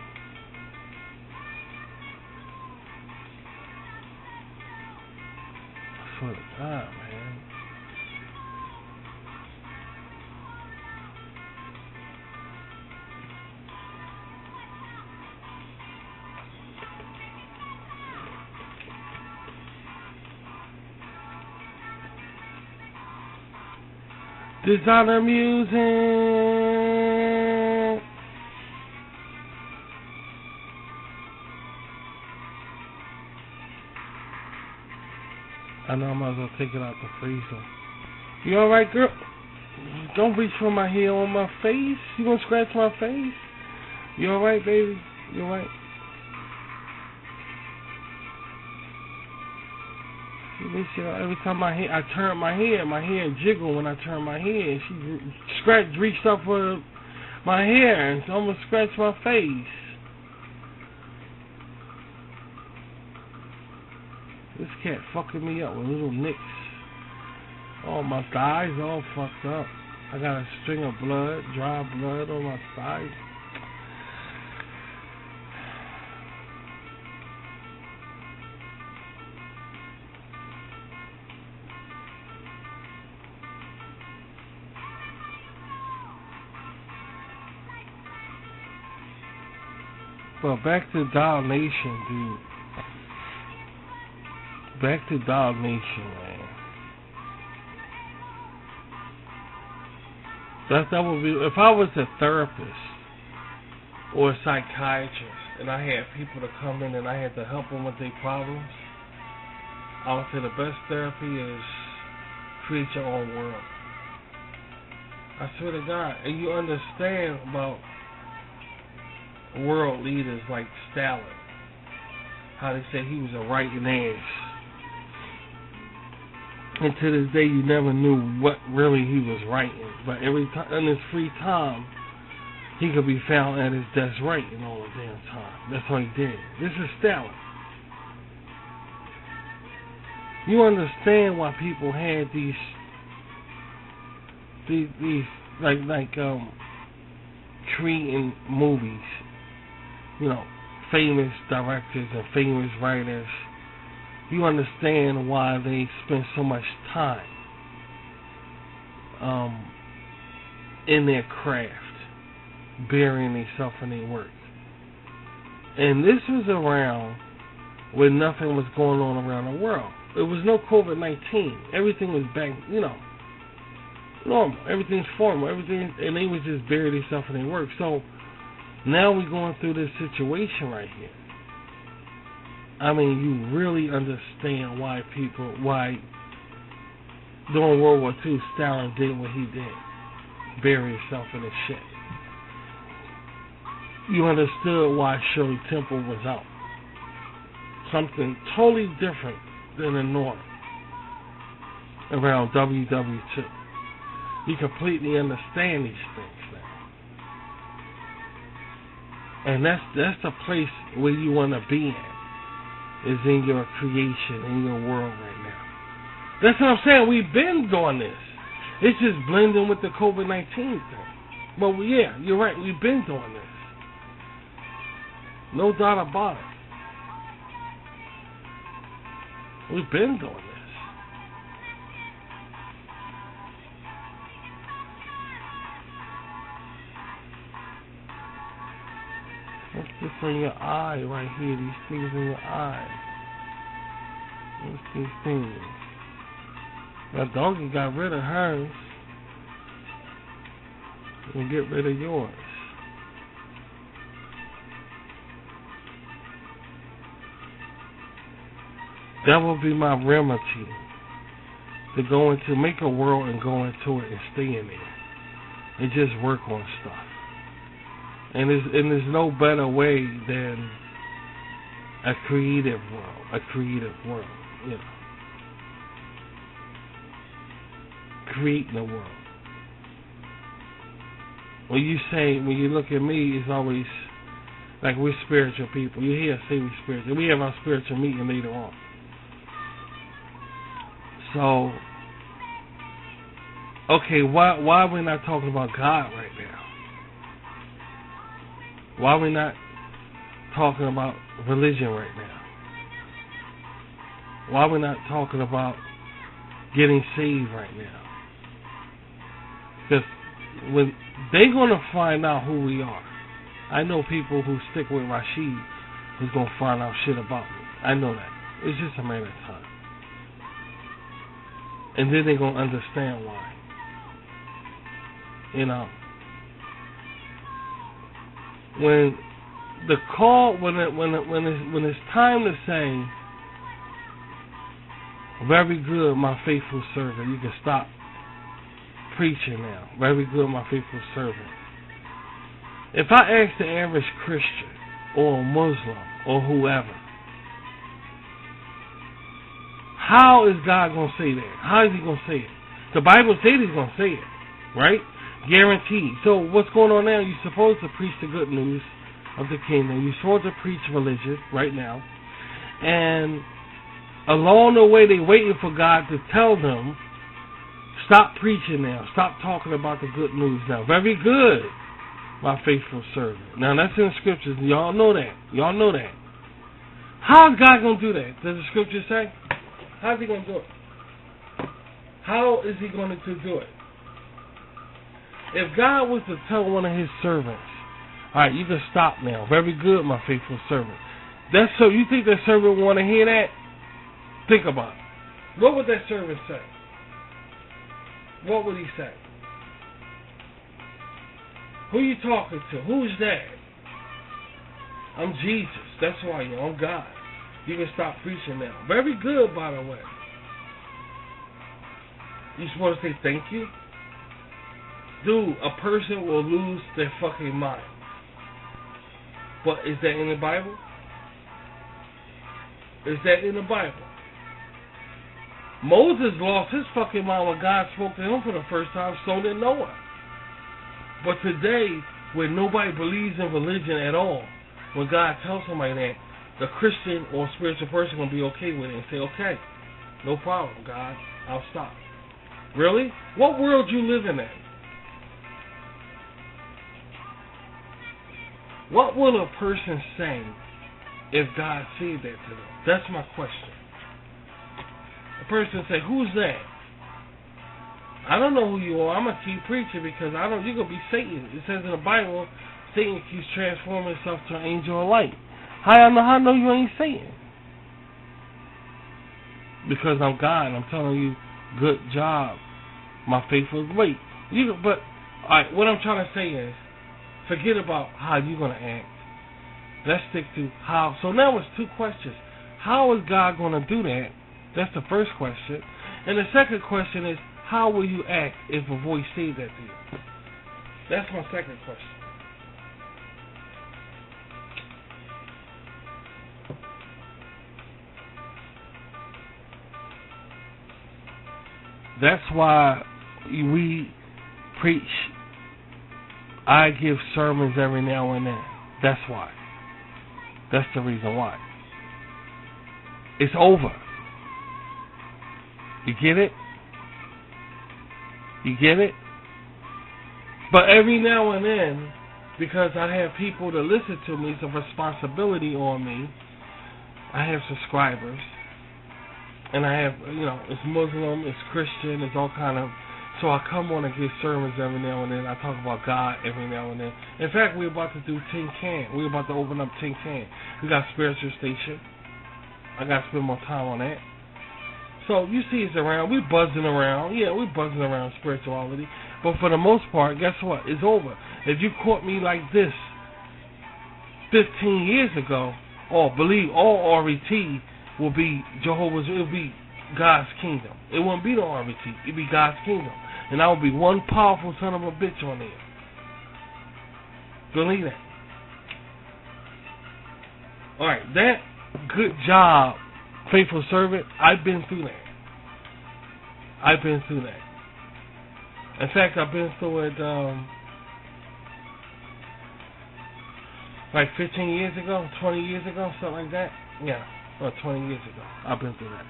[SPEAKER 8] I swear to God, man. Designer music. I know I might as well take it out the freezer. You alright, girl? Don't reach for my heel on my face. You gonna scratch my face? You alright, baby? You alright? me shit every time I turn my head jiggle when I turn my head. She reached up for my hair and almost scratched my face. This cat fucking me up with little nicks. Oh, my thighs all fucked up. I got a string of blood, dry blood on my thighs. Well, back to Dial Nation, dude. Back to Dial Nation, man. That would be if I was a therapist or a psychiatrist and I had people to come in and I had to help them with their problems. I would say the best therapy is create your own world. I swear to God, and you understand about world leaders like Stalin, how they said he was a writing ass. And to this day, you never knew what really he was writing. But every time in his free time, he could be found at his desk writing all the damn time. That's what he did. This is Stalin. You understand why people had these creating movies. You know, famous directors and famous writers. You understand why they spend so much time in their craft, burying themselves in their work. And this was around when nothing was going on around the world. There was no COVID-19. Everything was back, normal. Everything's formal. Everything, and they would just bury themselves in their work. So now we're going through this situation right here. I mean, you really understand why during World War II, Stalin did what he did. Bury himself in his shit. You understood why Shirley Temple was out. Something totally different than the norm around WW2. You completely understand these things now. And that's the place where you want to be in. Is in your creation, in your world right now. That's what I'm saying. We've been doing this. It's just blending with the COVID-19 thing. But yeah, you're right. We've been doing this. No doubt about it. We've been doing this. What's this on your eye right here? These things in your eye. What's these things? That doggy got rid of hers. And get rid of yours. That will be my remedy. To go into, make a world and go into it and stay in there. And just work on stuff. And there's no better way than a creative world, creating a world. When you look at me, it's always like we're spiritual people. You hear us say we're spiritual. We have our spiritual meeting later on. So, okay, why are we not talking about God right now? Why are we not talking about religion right now? Why are we not talking about getting saved right now? Because when they're going to find out who we are. I know people who stick with Rashid who's going to find out shit about me. I know that. It's just a matter of time. And then they're going to understand why. When the call, when it's time to say, very good, my faithful servant, you can stop preaching now. Very good, my faithful servant. If I ask the average Christian or a Muslim or whoever, How is God going to say that? How is he going to say it? The Bible says he's going to say it, right? Guaranteed. So what's going on now? You're supposed to preach the good news of the kingdom. You're supposed to preach religion right now. And along the way, they're waiting for God to tell them, stop preaching now. Stop talking about the good news now. Very good, my faithful servant. Now, that's in the scriptures. Y'all know that. Y'all know that. How is God going to do that? Does the scripture say? How is he going to do it? How is he going to do it? If God was to tell one of his servants, all right, you can stop now. Very good, my faithful servant. That's so. You think that servant want to hear that? Think about it. What would that servant say? What would he say? Who you talking to? Who's that? I'm Jesus. That's who I am. I'm God. You can stop preaching now. Very good, by the way. You supposed to say thank you? Dude, a person will lose their fucking mind. But is that in the Bible? Is that in the Bible? Moses lost his fucking mind when God spoke to him for the first time, so did Noah. But today, when nobody believes in religion at all, when God tells somebody that, the Christian or spiritual person will be okay with it and say, okay, no problem, God, I'll stop. Really? What world you living in? What will a person say if God said that to them? That's my question. A person say, who's that? I don't know who you are. I'm going to keep preaching because you're going to be Satan. It says in the Bible, Satan keeps transforming himself to an angel of light. How I know you ain't Satan? Because I'm God and I'm telling you, good job, my faithful. Wait, but all right, what I'm trying to say is, forget about how you're going to act. Let's stick to how. So now it's two questions. How is God going to do that? That's the first question. And the second question is, how will you act if a voice says that to you? That's my second question. That's why we preach. I give sermons every now and then. That's why. That's the reason why. It's over. You get it? You get it? But every now and then, because I have people to listen to me, it's a responsibility on me. I have subscribers. And I have, it's Muslim, it's Christian, it's all kind of. So I come on and give sermons every now and then. I talk about God every now and then. In fact, we're about to do Tin Can. We're about to open up Tin Can. We got Spiritual Station. I got to spend more time on that. So you see it's around. We're buzzing around. Yeah, we're buzzing around spirituality. But for the most part, guess what? It's over. If you caught me like this 15 years ago, believe all RET will be Jehovah's, it will be God's kingdom. It won't be no RET. It will be God's kingdom. And I will be one powerful son of a bitch on there. Believe that. Alright, that good job, faithful servant, I've been through that. I've been through that. In fact, I've been through it like 15 years ago, 20 years ago, something like that. Yeah, about 20 years ago. I've been through that.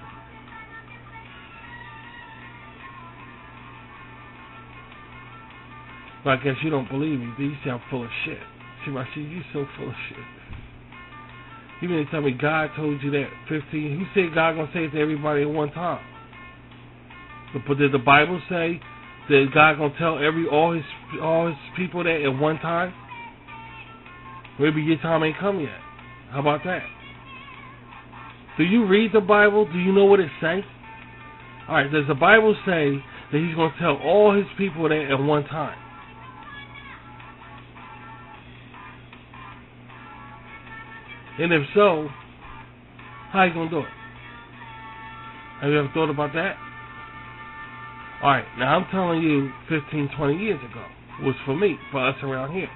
[SPEAKER 8] But I guess you don't believe me. You say I'm full of shit. See, you're so full of shit. You mean to tell me God told you that 15? Who said God gonna say it to everybody at one time? But did the Bible say that God gonna tell all his people that at one time? Maybe your time ain't come yet. How about that? Do you read the Bible? Do you know what it says? All right. Does the Bible say that He's gonna tell all His people that at one time? And if so, how are you going to do it? Have you ever thought about that? Alright, now I'm telling you 15, 20 years ago was for me, for us around here.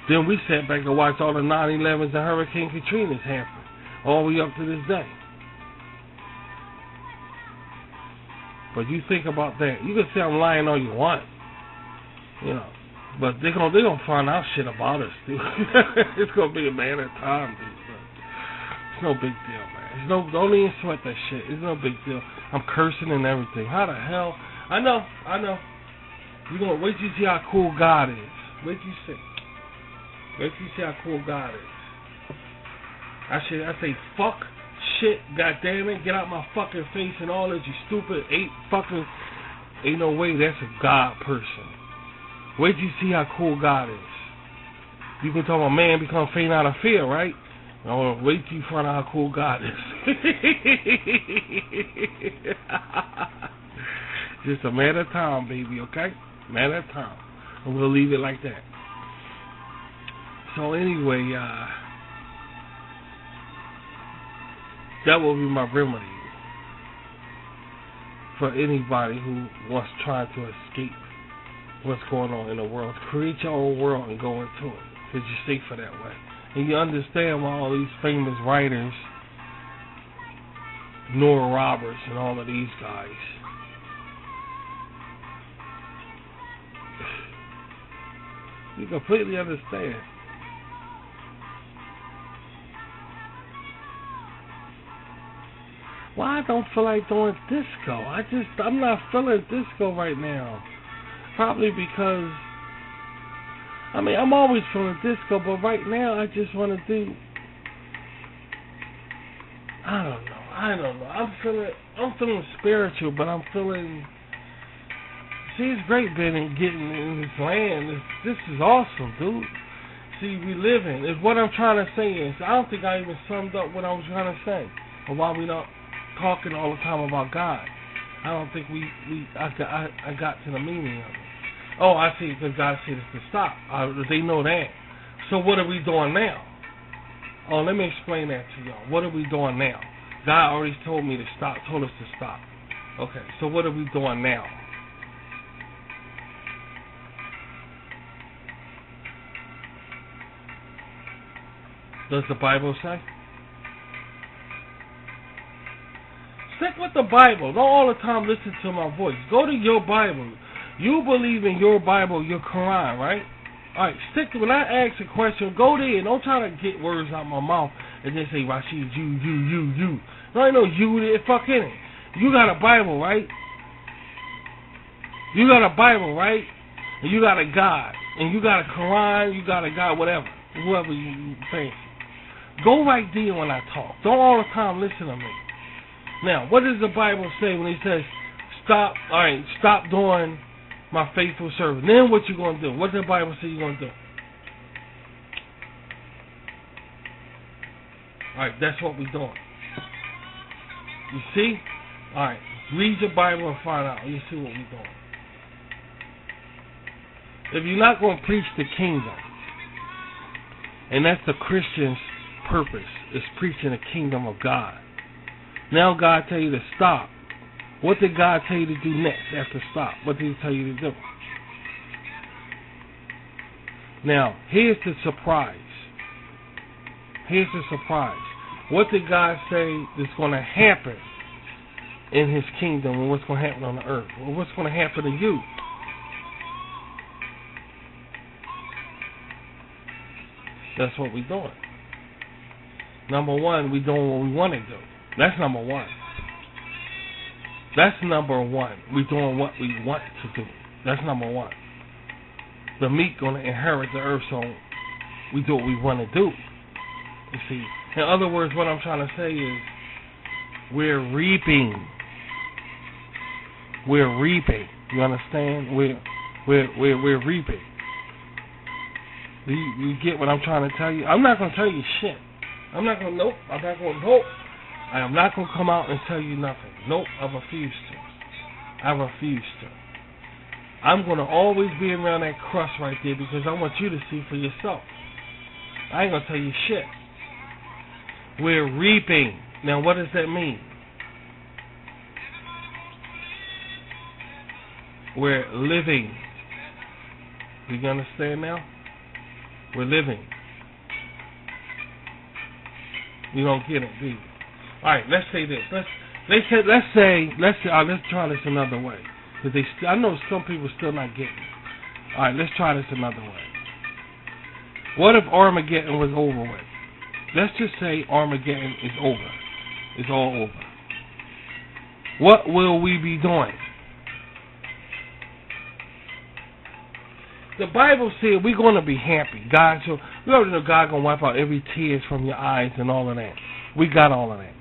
[SPEAKER 8] Then we sat back to watch all the 9/11s and Hurricane Katrina's happen, all the way up to this day. But you think about that. You can say I'm lying all you want, you know, but they're gonna find out shit about us, dude. It's gonna be a matter of time, dude. It's no big deal, man. Don't even sweat that shit. It's no big deal. I'm cursing and everything. How the hell? I know. You gonna wait till you see how cool God is. Wait till you see. Wait till you see how cool God is. I say fuck, shit, goddamn it, get out my fucking face and all that, you stupid, ain't no way that's a God person. Wait till you see how cool God is. You can talk about man become faint out of fear, right? No, wait till you find out how cool God is. Just a matter of time, baby, okay? Matter of time. And we'll leave it like that. So anyway, that will be my remedy for anybody who wants trying to escape what's going on in the world. Create your own world and go into it, because you're safer that way. And you understand why all these famous writers, Nora Roberts and all of these guys, you completely understand. Why I don't feel like doing disco? I'm not feeling disco right now. Probably because, I'm always feeling disco, but right now I just want to do, I don't know. I'm feeling spiritual, but I'm feeling, see, it's great being getting in this land. This is awesome, dude. See, we live in. It's what I'm trying to say is, I don't think I even summed up what I was trying to say, or why we not talking all the time about God. I don't think I got to the meaning of it. Oh, I see, because God said it's to stop. They know that. So what are we doing now? Oh, let me explain that to y'all. What are we doing now? God already told me to stop, told us to stop. Okay, so what are we doing now? Does the Bible say? Stick with the Bible. Don't all the time listen to my voice. Go to your Bible. You believe in your Bible, your Quran, right? Alright, stick to, when I ask a question, go there. Don't try to get words out my mouth and then say, Rashid, you. No, ain't no you there. Fuck in it. You got a Bible, right? You got a Bible, right? And you got a God. And you got a Quran, you got a God, whatever. Whoever you fancy. Go right there when I talk. Don't all the time listen to me. Now, what does the Bible say when it says, stop doing my faithful servant? Then what you going to do? What does the Bible say you're going to do? Alright, that's what we're doing. You see? Alright, read your Bible and find out. You see what we're doing. If you're not going to preach the kingdom, and that's the Christian's purpose, is preaching the kingdom of God. Now God tell you to stop. What did God tell you to do next after stop? What did he tell you to do? Now, here's the surprise. What did God say is going to happen in his kingdom and what's going to happen on the earth? Well, what's going to happen to you? That's what we're doing. Number one, we're doing what we want to do. That's number one. We're doing what we want to do. That's number one. The meat going to inherit the earth, so we do what we want to do. You see, in other words, what I'm trying to say is, we're reaping. You understand? We're reaping. You get what I'm trying to tell you? I'm not going to tell you shit. I am not going to come out and tell you nothing. Nope, I refuse to. I'm going to always be around that crust right there because I want you to see for yourself. I ain't going to tell you shit. We're reaping. Now, what does that mean? We're living. Do you understand now? We're living. You don't get it, do you? All right, let's say this. Let's try this another way. Because I know some people still not getting it. All right, let's try this another way. What if Armageddon was over with? Let's just say Armageddon is over. It's all over. What will we be doing? The Bible said we're going to be happy. We already know God going to wipe out every tear from your eyes and all of that. We got all of that.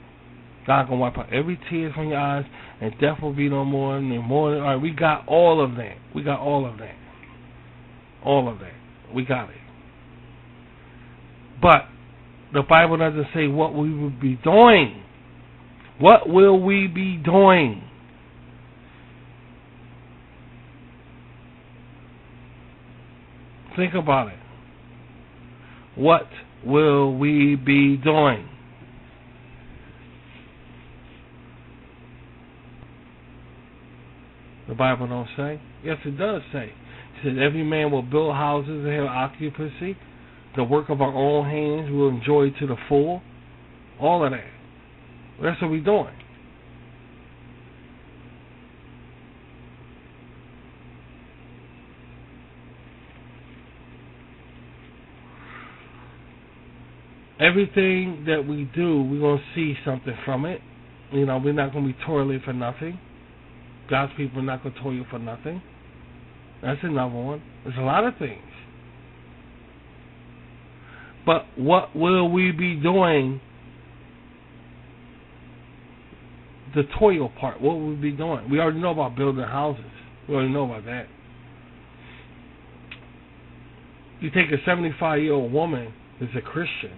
[SPEAKER 8] God going to wipe out every tear from your eyes, and death will be no more and more. All right, we got all of that. We got all of that. All of that. We got it. But the Bible doesn't say what we will be doing. What will we be doing? Think about it. What will we be doing? The Bible don't say. Yes, it does say. It says every man will build houses and have occupancy. The work of our own hands we'll enjoy to the full. All of that. That's what we're doing. Everything that we do, we're going to see something from it. You know, we're not going to be toiling for nothing. God's people are not going to toil for nothing. That's another one. There's a lot of things. But what will we be doing? The toil part. What will we be doing? We already know about building houses. We already know about that. You take a 75-year-old woman that's a Christian,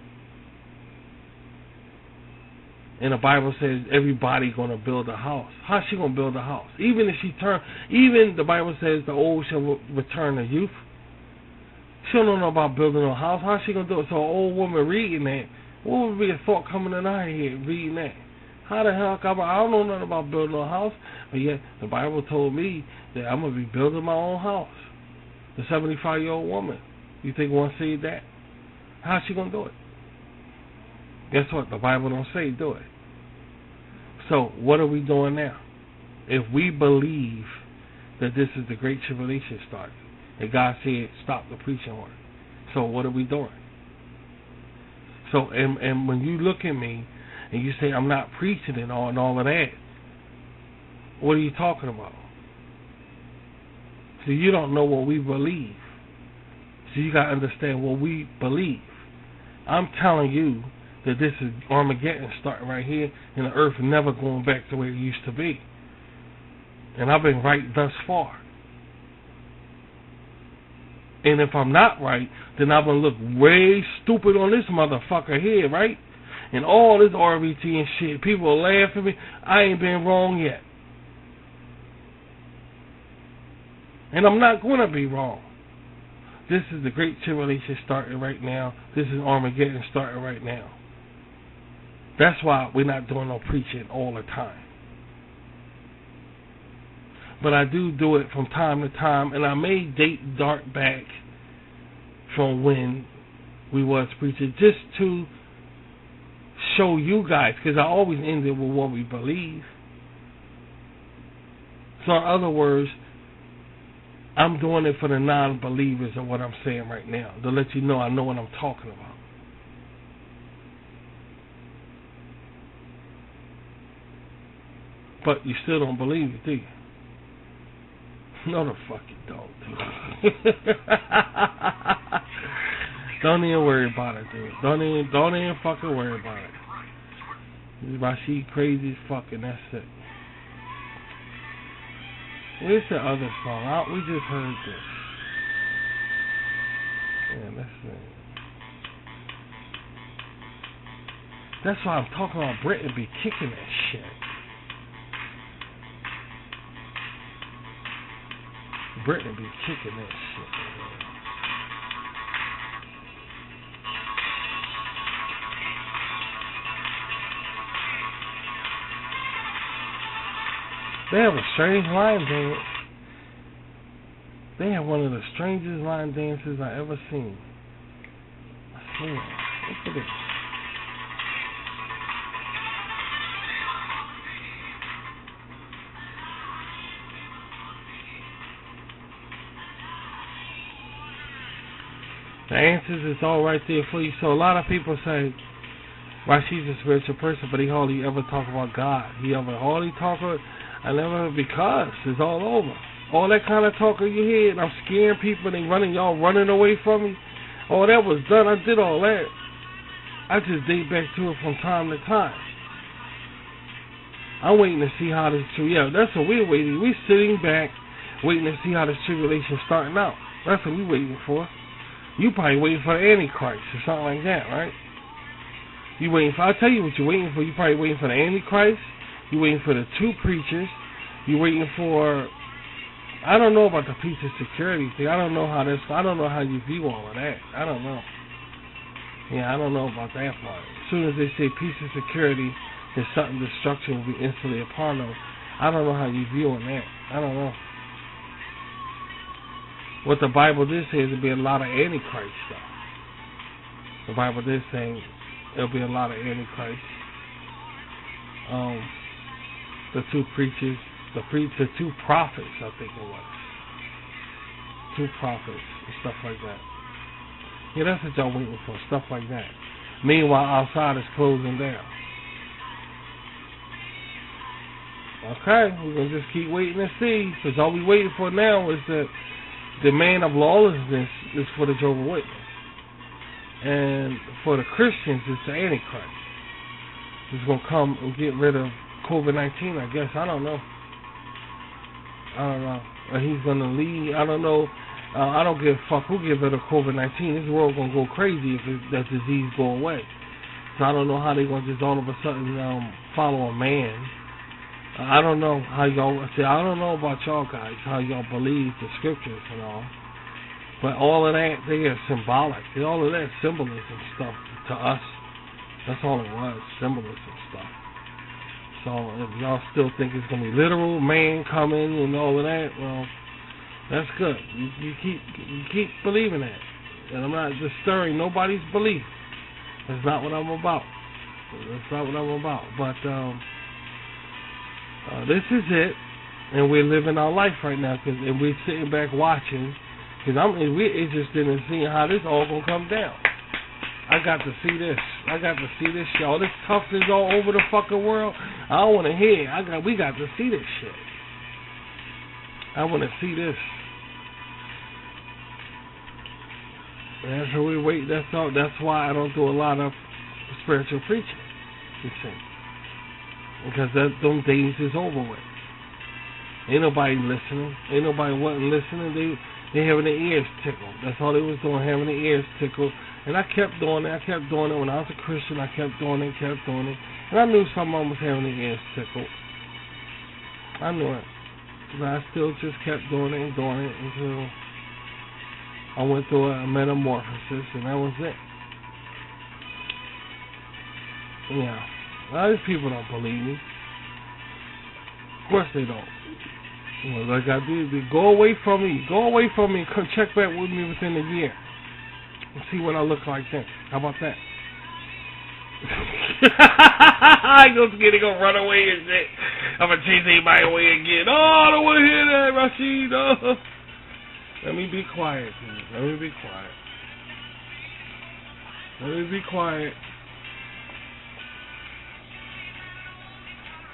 [SPEAKER 8] and the Bible says everybody going to build a house. How's she going to build a house? Even the Bible says the old shall return to youth. She don't know about building a house. How's she going to do it? So an old woman reading that, what would be a thought coming in our head reading that? How the hell I don't know nothing about building a house, but yet the Bible told me that I'm going to be building my own house. The 75-year-old woman. You think one say that? How's she going to do it? Guess what? The Bible don't say do it. So what are we doing now? If we believe that this is the Great Tribulation starting, and God said stop the preaching on it, so what are we doing? So and when you look at me and you say I'm not preaching and all of that, what are you talking about? So you don't know what we believe. So you got to understand what we believe. I'm telling you that this is Armageddon starting right here, and the earth never going back to where it used to be. And I've been right thus far. And if I'm not right, then I'm going to look way stupid on this motherfucker here, right? And all this RVT and shit. People are laughing at me. I ain't been wrong yet. And I'm not going to be wrong. This is the Great Tribulation starting right now. This is Armageddon starting right now. That's why we're not doing no preaching all the time. But I do it from time to time, and I may dart back from when we was preaching just to show you guys, because I always end it with what we believe. So in other words, I'm doing it for the non-believers of what I'm saying right now, to let you know I know what I'm talking about. But you still don't believe it, do you? No, the fuck you don't, dude. Don't even worry about it, dude. Don't even fucking worry about it. This is why she crazy as fucking, that's it. Where's the other song? We just heard this. Yeah, let's see. That's why I'm talking about Britain be kicking that shit. Britain be kicking that shit. They have a strange line dance. They have one of the strangest line dances I ever seen. Hold on. Look at this. The answers is all right there for you. So a lot of people say, "Why she's a spiritual person, but he hardly ever talk about God. He ever hardly talk about." I never, because it's all over. All that kind of talk in your head. I'm scaring people and they running, y'all running away from me. All that was done. I did all that. I just date back to it from time to time. I'm waiting to see how this yeah, that's what we're waiting. We're sitting back, waiting to see how this tribulation starting out. That's what we're waiting for. You probably waiting for the Antichrist or something like that, right? You waiting for, I'll tell you what you're waiting for. You're probably waiting for the Antichrist. You're waiting for the two preachers. You're waiting for, I don't know about the peace and security thing. I don't know how you view all of that. I don't know. Yeah, I don't know about that part. As soon as they say peace and security, then something destruction will be instantly upon them. I don't know how you view on that. I don't know. What the Bible did say is there'll be a lot of Antichrist stuff. The Bible did say there'll be a lot of Antichrist. The two preachers, the two prophets, I think it was. Two prophets and stuff like that. Yeah, that's what y'all waiting for, stuff like that. Meanwhile, outside is closing down. Okay, we're going to just keep waiting and see, because all we waiting for now is that the man of lawlessness is for the Jehovah's Witness. And for the Christians, it's the Antichrist. He's going to come and get rid of COVID-19, I guess. I don't know. Or he's going to leave. I don't know. I don't give a fuck who get rid of COVID-19. This world going to go crazy if that disease go away. So I don't know how they're going to just all of a sudden follow a man. I don't know how y'all, I don't know about y'all guys, how y'all believe the scriptures and all. But all of that, they are symbolic. All of that symbolism stuff to us. That's all it was, symbolism stuff. So if y'all still think it's going to be literal, man coming and all of that, well, that's good. You keep believing that. And I'm not disturbing nobody's belief. That's not what I'm about. That's not what I'm about. But this is it, and we're living our life right now, and we're sitting back watching, because we're interested in seeing how this all gonna come down. I got to see this. I got to see this shit. All this toughness all over the fucking world. I don't want to hear. We got to see this shit. I want to see this. That's what we wait. That's all. That's why I don't do a lot of spiritual preaching. You see. Because them days is over with. Ain't nobody listening. Ain't nobody wasn't listening. They having their ears tickled. That's all they was doing, having their ears tickled. And I kept doing it. I kept doing it. When I was a Christian, I kept doing it, And I knew someone was having their ears tickled. I knew it. But I still just kept doing it until I went through a metamorphosis, and that was it. Yeah. A lot of these people don't believe me. Of course they don't. Well, like I did, go away from me. Go away from me and come check back with me within a year. And see what I look like then. How about that? I ain't gonna run away and shit. I'm gonna chase anybody away again. Oh, I don't want to hear that, Rashid. Oh. Let me be quiet, dude. Let me be quiet. Let me be quiet.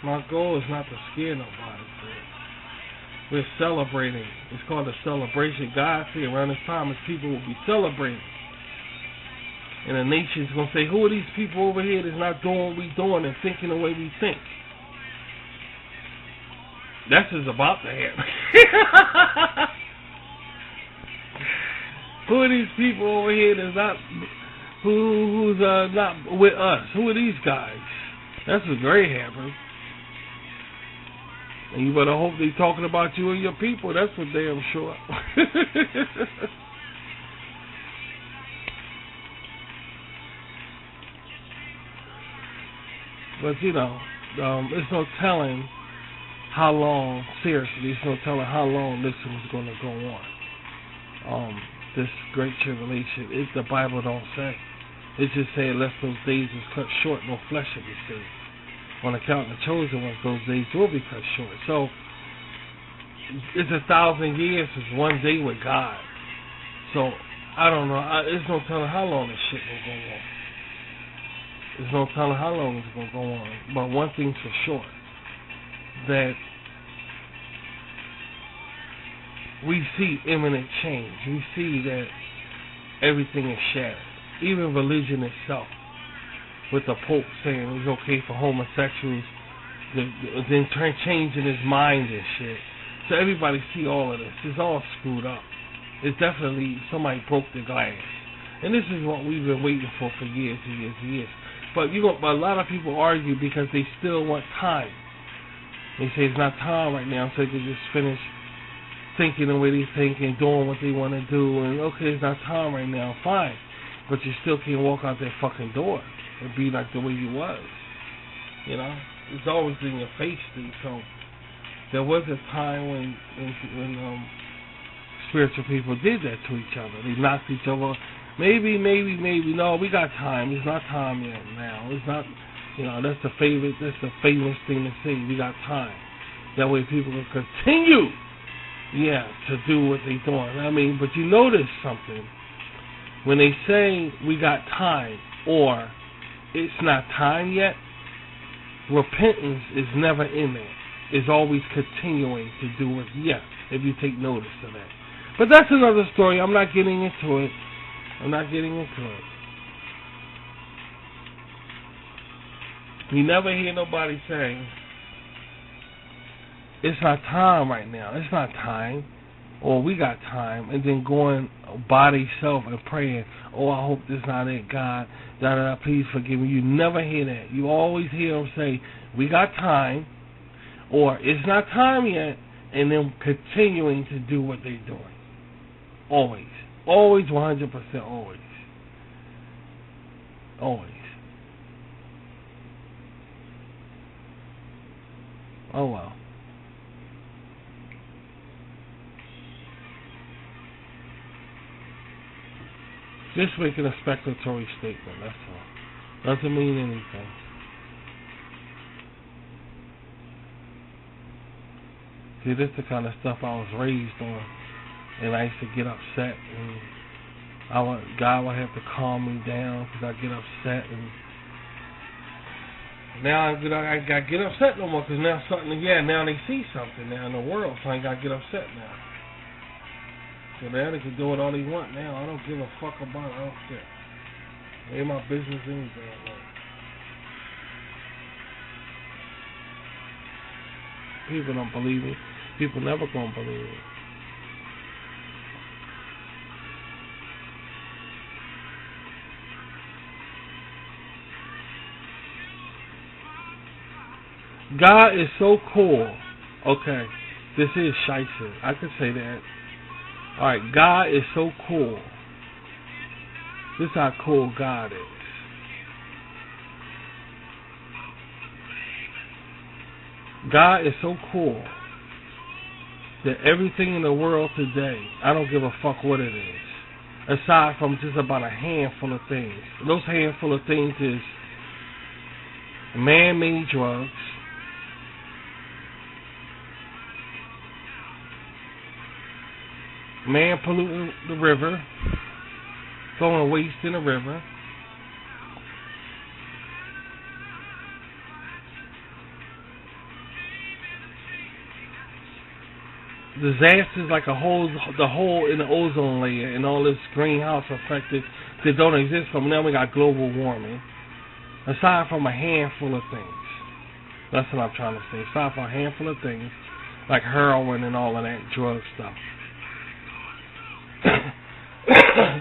[SPEAKER 8] My goal is not to scare nobody. We're celebrating. It's called a celebration. God said around this time His people will be celebrating. And the nation's going to say, who are these people over here that's not doing what we doing and thinking the way we think? That's what's about to happen. Who are these people over here that's not, who's not with us? Who are these guys? That's what's going to happen. And you better hope they're talking about you and your people. That's for damn sure. But, there's no telling how long, seriously, there's no telling how long this was going to go on. This great tribulation, the Bible don't say. It just said, unless those days was cut short, no flesh should be saved. On account of the chosen ones, those days will be cut short. So, it's 1,000 years is one day with God. So, I don't know. There's no telling how long this shit will go on. There's no telling how long it's going to go on. But one thing's for sure, that we see imminent change. We see that everything is shattered. Even religion itself, with the Pope saying it's okay for homosexuals, then changing his mind and shit. So everybody see all of this. It's all screwed up. It's definitely somebody broke the glass. And this is what we've been waiting for years and years and years. But a lot of people argue because they still want time. They say it's not time right now, so they can just finish thinking the way they think and doing what they want to do. And okay, it's not time right now, fine. But you still can't walk out that fucking door and be like the way you was. You know? It's always in your face, dude. So there was a time when spiritual people did that to each other. They knocked each other. Maybe. No, we got time. It's not time yet now. It's not, that's the famous thing to say. We got time. That way people can continue, to do what they're doing. I mean, but you notice something. When they say we got time or it's not time yet, repentance is never in there. It's always continuing to do it, if you take notice of that. But that's another story. I'm not getting into it. You never hear nobody say, it's not time right now. It's not time. Or we got time. And then going by themselves and praying, oh, I hope this not it, God. Please forgive me. You never hear that. You always hear them say, we got time. Or it's not time yet. And then continuing to do what they're doing. Always. Always 100%. Always. Always. Oh, well. Just making a speculatory statement, that's all. Doesn't mean anything. See, this is the kind of stuff I was raised on. And I used to get upset. And God would have to calm me down because I get upset. And now I got to get upset no more because now now they see something now in the world. So I ain't got to get upset now. So now they can do it all they want now. I don't give a fuck about it. I don't care. It ain't my business anything. People don't believe me. People never gonna believe me. God is so cool. Okay, this is shicey. I can say that. Alright, God is so cool. This is how cool God is. God is so cool that everything in the world today, I don't give a fuck what it is, aside from just about a handful of things. Those handful of things is man-made drugs, man polluting the river, throwing waste in the river, disasters like the hole in the ozone layer and all this greenhouse effect that don't exist from now. We got global warming. Aside from a handful of things. That's what I'm trying to say. Aside from a handful of things like heroin and all of that drug stuff.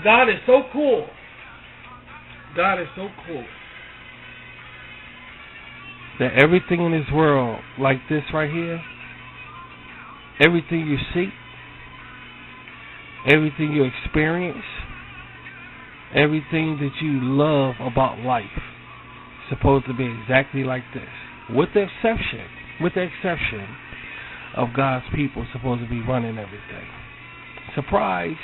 [SPEAKER 8] God is so cool. God is so cool that everything in this world, like this right here, everything you see, everything you experience, everything that you love about life, is supposed to be exactly like this, with the exception of God's people supposed to be running everything. Surprise.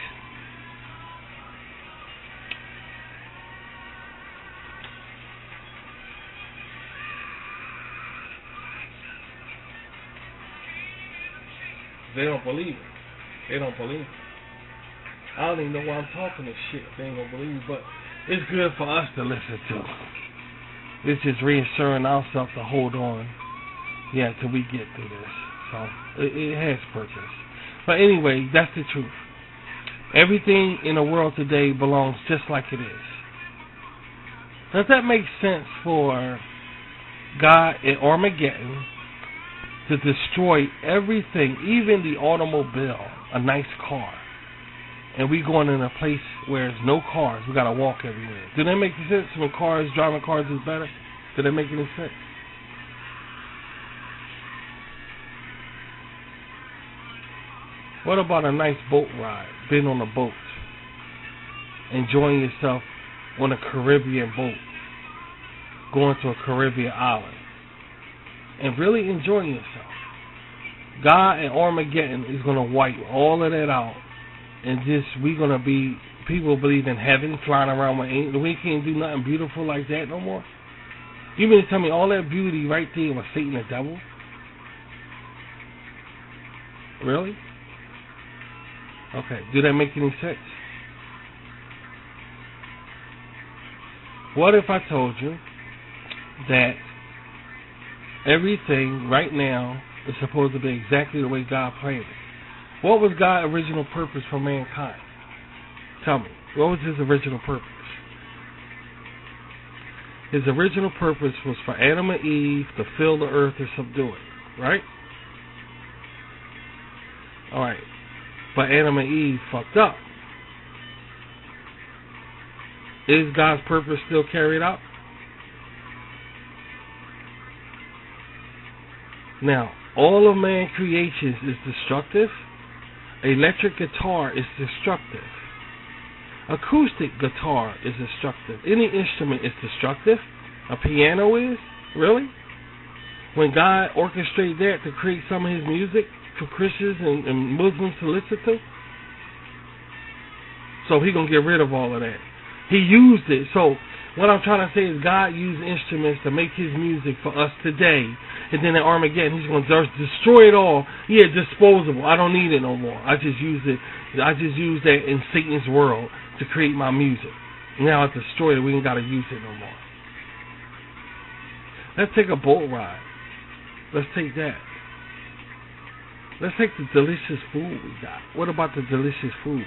[SPEAKER 8] They don't believe it. They don't believe it. I don't even know why I'm talking this shit if they ain't gonna believe it, but it's good for us to listen to. It's just reassuring ourselves to hold on, till we get through this. So it has purpose. But anyway, that's the truth. Everything in the world today belongs just like it is. Does that make sense for God in Armageddon to destroy everything, even the automobile, a nice car, and we going in a place where there's no cars, we gotta walk everywhere? Do that make sense when driving cars is better? Do that make any sense? What about a nice boat ride? Being on a boat, enjoying yourself on a Caribbean boat, going to a Caribbean island, and really enjoying yourself. God at Armageddon is going to wipe all of that out, and we're going to be, people believe in heaven, flying around with angels. We can't do nothing beautiful like that no more. You mean to tell me all that beauty right there was Satan the devil? Really? Okay, do that make any sense? What if I told you that everything right now is supposed to be exactly the way God planned it? What was God's original purpose for mankind? Tell me, what was his original purpose? His original purpose was for Adam and Eve to fill the earth and subdue it, right? Alright. But Adam and Eve fucked up. Is God's purpose still carried out? Now, all of man's creations is destructive. Electric guitar is destructive. Acoustic guitar is destructive. Any instrument is destructive. A piano is? Really? When God orchestrated that to create some of his music for Christians and Muslims to listen to? So he gonna get rid of all of that. He used it. So what I'm trying to say is God used instruments to make his music for us today. And then at Armageddon, he's going to destroy it all. Yeah, disposable. I don't need it no more. I just use that in Satan's world to create my music. Now it's destroyed it. We ain't got to use it no more. Let's take a boat ride. Let's take that. Let's take the delicious food we got. What about the delicious food?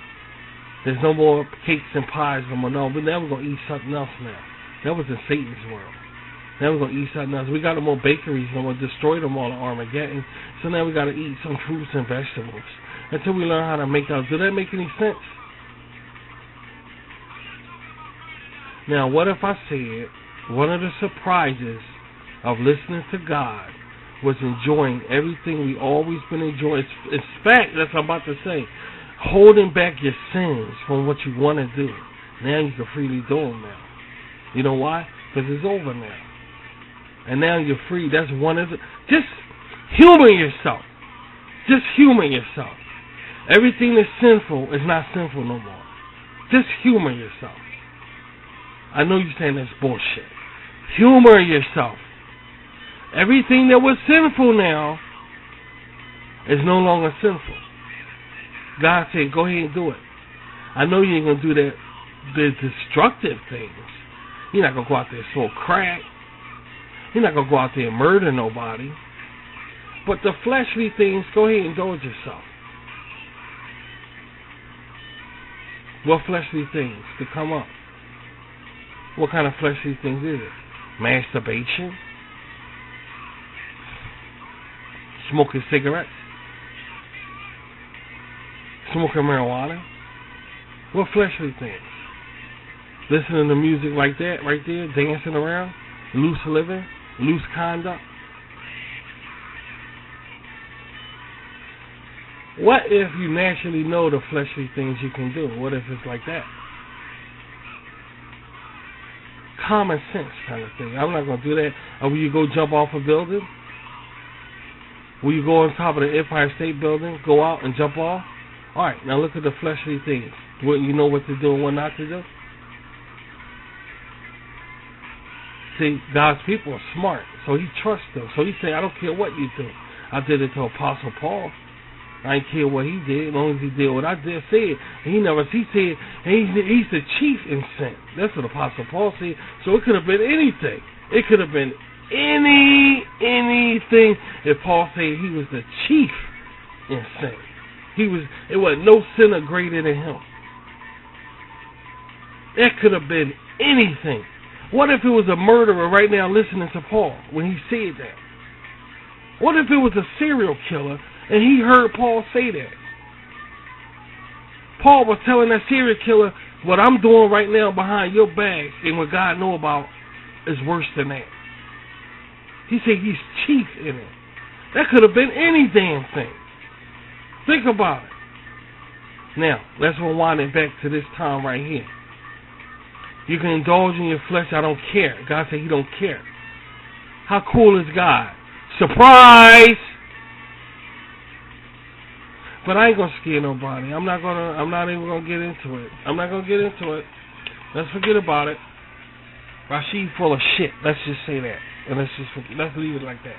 [SPEAKER 8] There's no more cakes and pies no more. No, but now we're going to eat something else now. That was in Satan's world. Now we're going to eat something else. We got no more bakeries no more. Destroyed them all at Armageddon. So now we got to eat some fruits and vegetables until we learn how to make those. Does that make any sense? Now, what if I said one of the surprises of listening to God was enjoying everything we always been enjoying? In fact, that's what I'm about to say. Holding back your sins from what you want to do. Now you can freely do them now. You know why? Because it's over now. And now you're free. That's one of the... Just humor yourself. Just humor yourself. Everything that's sinful is not sinful no more. Just humor yourself. I know you're saying that's bullshit. Humor yourself. Everything that was sinful now is no longer sinful. God said, go ahead and do it. I know you ain't going to do the destructive things. You're not going to go out there and smoke crack. You're not going to go out there and murder nobody. But the fleshly things, go ahead and indulge yourself. What fleshly things to come up? What kind of fleshly things is it? Masturbation? Smoking cigarettes? Smoking marijuana? What fleshly things? Listening to music like that, right there, dancing around, loose living, loose conduct. What if you naturally know the fleshly things you can do? What if it's like that? Common sense kind of thing. I'm not going to do that. Or will you go jump off a building? Will you go on top of the Empire State Building, go out and jump off? Alright, now look at the fleshly things. Wouldn't you know what to do and what not to do? See, God's people are smart, so he trusts them. So he said, I don't care what you do. I did it to Apostle Paul. I ain't care what he did, as long as he did what I did said. And he said he's the chief in sin. That's what Apostle Paul said. So it could have been anything. It could have been anything if Paul said he was the chief in sin. It wasn't no sinner greater than him. That could have been anything. What if it was a murderer right now listening to Paul when he said that? What if it was a serial killer and he heard Paul say that? Paul was telling that serial killer, what I'm doing right now behind your back and what God know about is worse than that. He said he's chief in it. That could have been any damn thing. Think about it. Now, let's rewind it back to this time right here. You can indulge in your flesh, I don't care. God said he don't care. How cool is God? Surprise! But I ain't gonna scare nobody. I'm not even gonna get into it. I'm not gonna get into it. Let's forget about it. Rashid full of shit. Let's just say that. And let's leave it like that.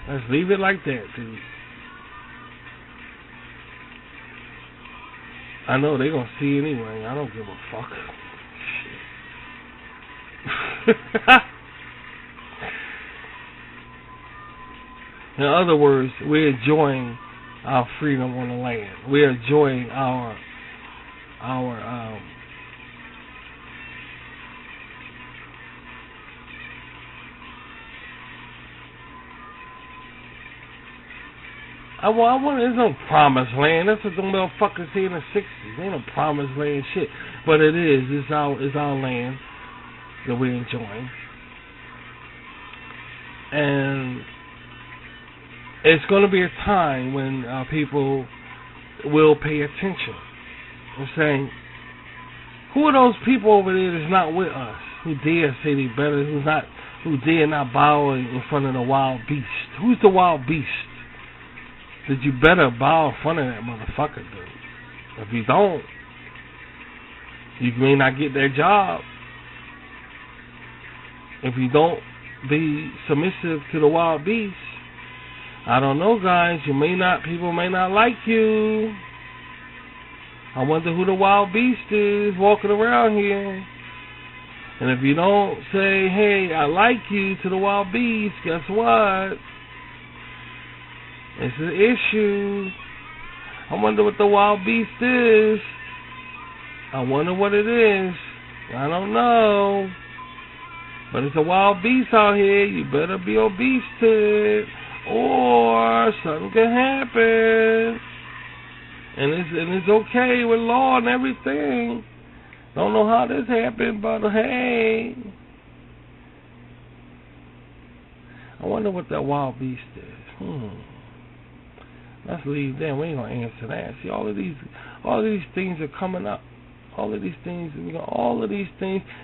[SPEAKER 8] Let's leave it like that, dude. I know they're gonna see anyway. I don't give a fuck. Shit. In other words, we're enjoying our freedom on the land. We're enjoying our there's no promised land. That's what them motherfuckers say in the 60s. Ain't no promised land shit. But it is. It's our land that we're enjoying. And it's going to be a time when people will pay attention. I'm saying, who are those people over there that's not with us? Who dare say they better? Who dare not bow in front of the wild beast? Who's the wild beast? That you better bow in front of that motherfucker, dude. If you don't, you may not get that job. If you don't be submissive to the wild beast, I don't know, guys. People may not like you. I wonder who the wild beast is walking around here. And if you don't say, hey, I like you to the wild beast, guess what? It's an issue. I wonder what the wild beast is. I wonder what it is. I don't know. But it's a wild beast out here. You better be obese to it, or something can happen. And it's okay with law and everything. Don't know how this happened, but hey. I wonder what that wild beast is. Let's leave them. We ain't gonna answer that. See, all of these things are coming up. All of these things,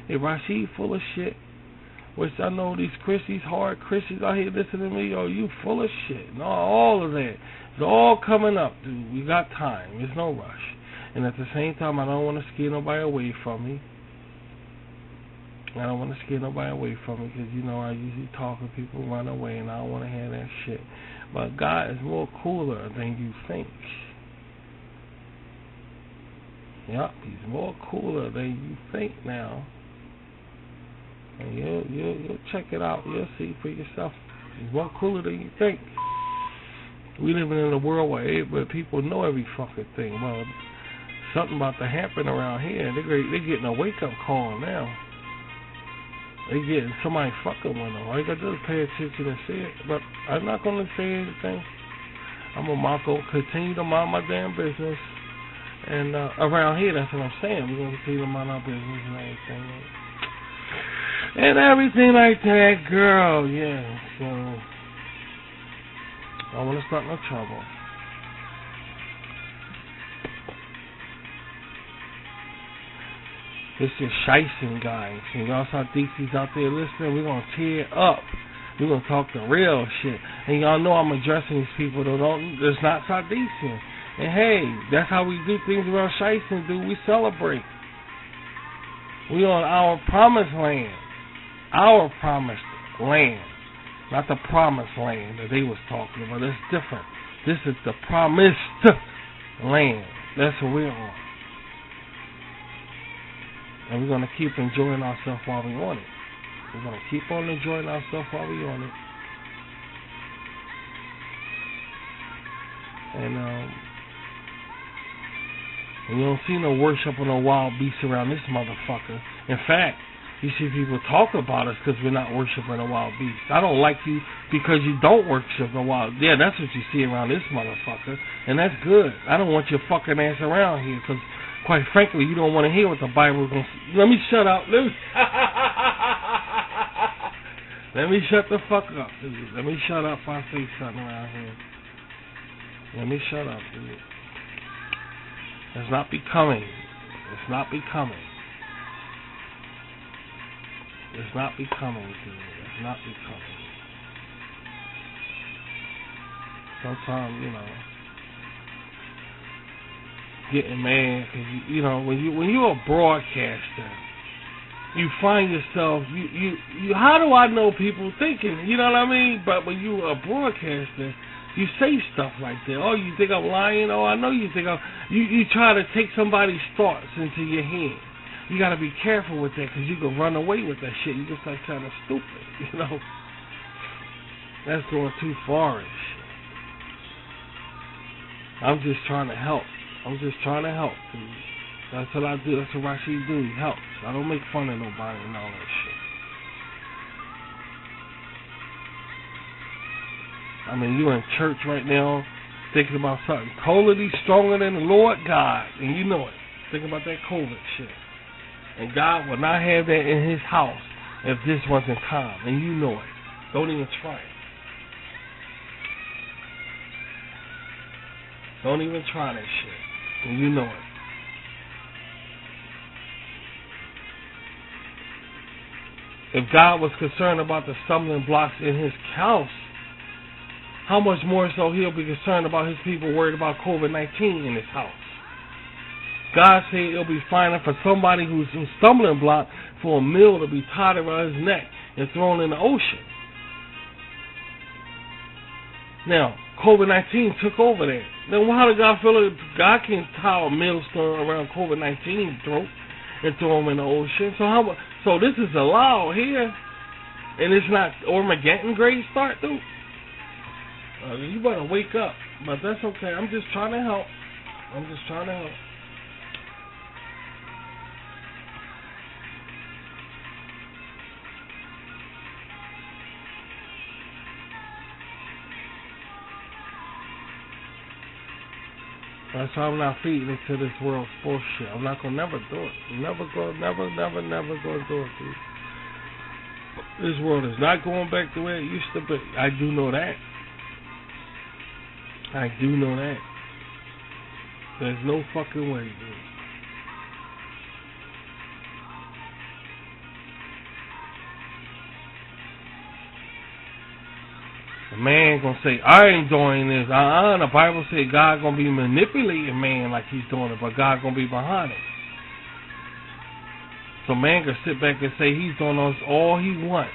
[SPEAKER 8] hey, Rashid full of shit. Which I know these Christians, hard Christians out here listening to me, yo, you full of shit. No, all of that. It's all coming up, dude. We got time. There's no rush. And at the same time, I don't want to scare nobody away from me. I don't want to scare nobody away from me because, you know, I usually talk and people run away and I don't want to hear that shit. But God is more cooler than you think. Yup, he's more cooler than you think now. And you'll check it out. You'll see for yourself. He's more cooler than you think. We living in a world where people know every fucking thing. Well, something about to happen around here. They're getting a wake-up call now. They getting somebody fucking with them. All you gotta do is pay attention and see it. But I'm not gonna say anything. I'm gonna continue to mind my damn business. And around here, that's what I'm saying. We're gonna continue to mind our business and everything. And everything like that, girl. Yeah. So I don't want to start no trouble. This is Shiesty, guys. And y'all saw DC's out there listening. We're going to tear up. We're going to talk the real shit. And y'all know I'm addressing these people that it's not Sadician. And hey, that's how we do things around Shiesty, dude. We celebrate. We on our promised land. Our promised land. Not the promised land that they was talking about. That's different. This is the promised land. That's what we're on. And we're going to keep enjoying ourselves while we're on it. We're going to keep on enjoying ourselves while we're on it. And you don't see no worship of no wild beasts around this motherfucker. In fact, you see people talk about us because we're not worshiping a wild beast. I don't like you because you don't worship a wild. Yeah, that's what you see around this motherfucker, and that's good. I don't want your fucking ass around here because, quite frankly, you don't want to hear what the Bible is going to say. Let me shut up. Let me shut the fuck up. Let me shut up if I say something around here. Let me shut up, dude. It's not becoming. It's not becoming. It's not becoming, dude. It's not becoming. Sometimes, you know, getting mad because you know when you're a broadcaster, you find yourself you. How do I know people thinking? You know what I mean? But when you're a broadcaster, you say stuff like that. Oh, you think I'm lying? Oh, I know you think I'm. You try to take somebody's thoughts into your head. You got to be careful with that because you can run away with that shit. You can start kind of stupid, you know. That's going too far and shit. I'm just trying to help. I'm just trying to help. Dude. That's what I do. That's what Rashid do. He helps. I don't make fun of nobody and all that shit. I mean, you're in church right now thinking about something totally stronger than the Lord God, and you know it. Thinking about that COVID shit. And God will not have that in his house if this wasn't calm. And you know it. Don't even try it. Don't even try that shit. And you know it. If God was concerned about the stumbling blocks in his house, how much more so he'll be concerned about his people worried about COVID-19 in his house. God said it'll be fine for somebody who's a stumbling block for a mill to be tied around his neck and thrown in the ocean. Now, COVID-19 took over there. Then how did God feel that God can tie a millstone around COVID-19's throat and throw him in the ocean? So this is allowed here, and it's not Armageddon grade start, dude. You better wake up, but that's okay. I'm just trying to help. I'm just trying to help. That's why I'm not feeding into this world sports shit. I'm not gonna never do it. Never gonna do it, dude. This world is not going back the way it used to be. I do know that. I do know that. There's no fucking way, dude. The man gonna say, I ain't doing this. The Bible said God gonna be manipulating man like he's doing it, but God gonna be behind it. So man can sit back and say he's doing all he wants.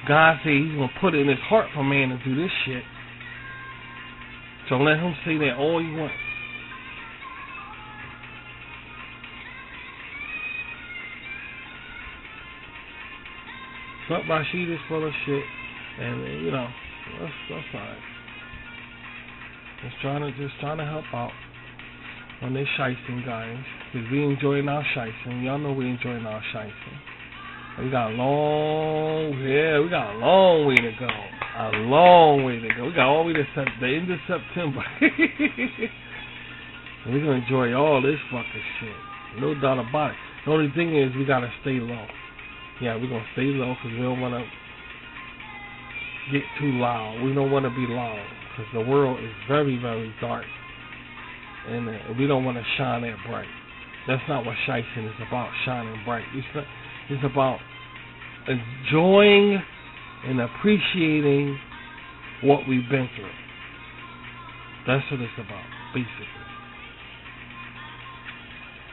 [SPEAKER 8] God said he's gonna put it in his heart for man to do this shit. So let him say that all he wants. But Rashid is full of shit, and you know that's fine. Just trying to help out on this shicing, guys, because we enjoying our shicing. Y'all know we enjoying our shicing. We got a long way to go. A long way to go. We got all the way to the end of September. We're going to enjoy all this fucking shit. No doubt about it. The only thing is we got to stay low. Yeah, we're going to stay low because we don't want to get too loud. We don't want to be loud because the world is very, very dark. And we don't want to shine that bright. That's not what shicing is about, shining bright. It's about enjoying and appreciating what we've been through. That's what it's about, basically.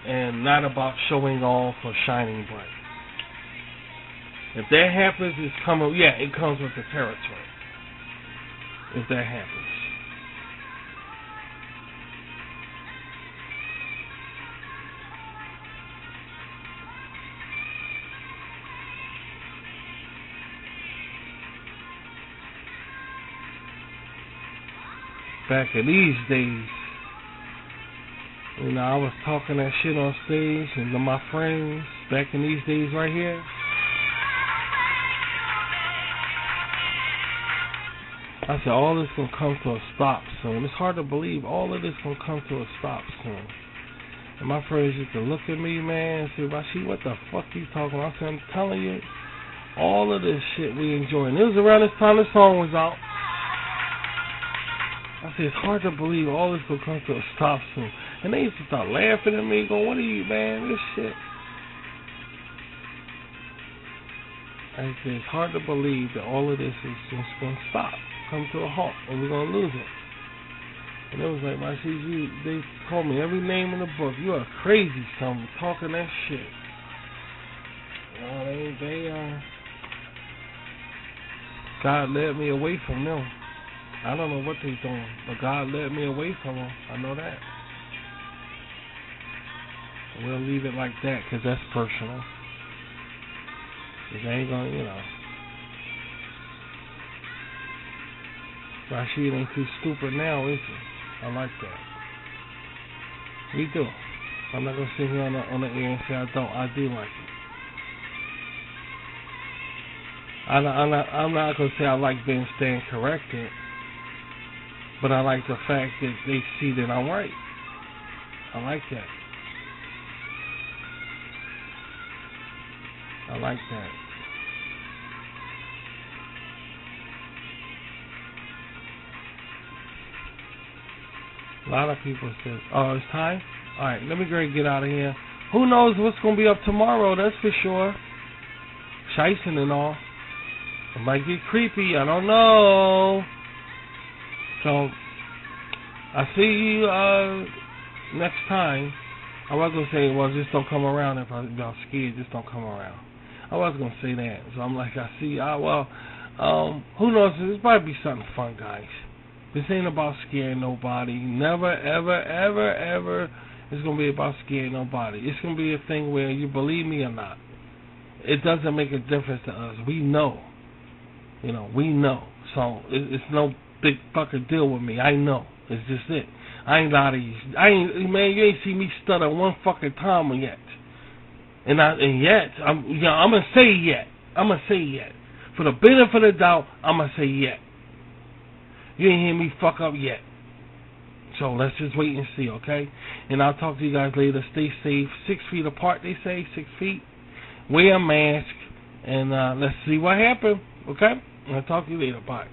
[SPEAKER 8] And not about showing off or shining bright. If that happens, it's coming. Yeah, it comes with the territory. if that happens. Back in these days, you know, I was talking that shit on stage, and to my friends, back in these days right here, I said, all this gonna come to a stop soon. It's hard to believe all of this gonna come to a stop soon. And my friends used to look at me, man, and say, Rashid, what the fuck you talking about? I said, I'm telling you, all of this shit we enjoy. And it was around this time the song was out. I said, it's hard to believe all this will come to a stop soon. And they used to start laughing at me, going, what are you, man, this shit. I said, it's hard to believe that all of this is just going to stop, come to a halt, and we're going to lose it. And it was like, they called me every name in the book. You are crazy, son, talking that shit. God led me away from them. I don't know what they doing, but God led me away from them. I know that. We'll leave it like that, because that's personal. Because they ain't gonna, you know. Rashid ain't too stupid now, is he? I like that. We do. I'm not gonna sit here on the air and say I don't. I do like it. I'm not gonna say I like being stand corrected. But I like the fact that they see that I'm right. I like that. I like that. A lot of people say, oh, it's time? Alright, let me go and get out of here. Who knows what's going to be up tomorrow, that's for sure. Shicing and all. It might get creepy, I don't know. So, I see you next time. I was going to say, well, just don't come around if y'all scared. Just don't come around. I was going to say that. So I'm like, I see you. Who knows? This might be something fun, guys. This ain't about scaring nobody. Never, ever, ever, ever it's going to be about scaring nobody. It's going to be a thing where you believe me or not. It doesn't make a difference to us. We know. You know, we know. So it's no big fucking deal with me. I know. It's just it. I ain't lie to you. Man, you ain't see me stutter one fucking time yet. I'm gonna say yet. I'm gonna say yet. For the benefit of the doubt, I'm gonna say yet. You ain't hear me fuck up yet. So let's just wait and see, okay? And I'll talk to you guys later. Stay safe. 6 feet apart, they say. 6 feet. Wear a mask. And let's see what happened, okay? I'll talk to you later. Bye.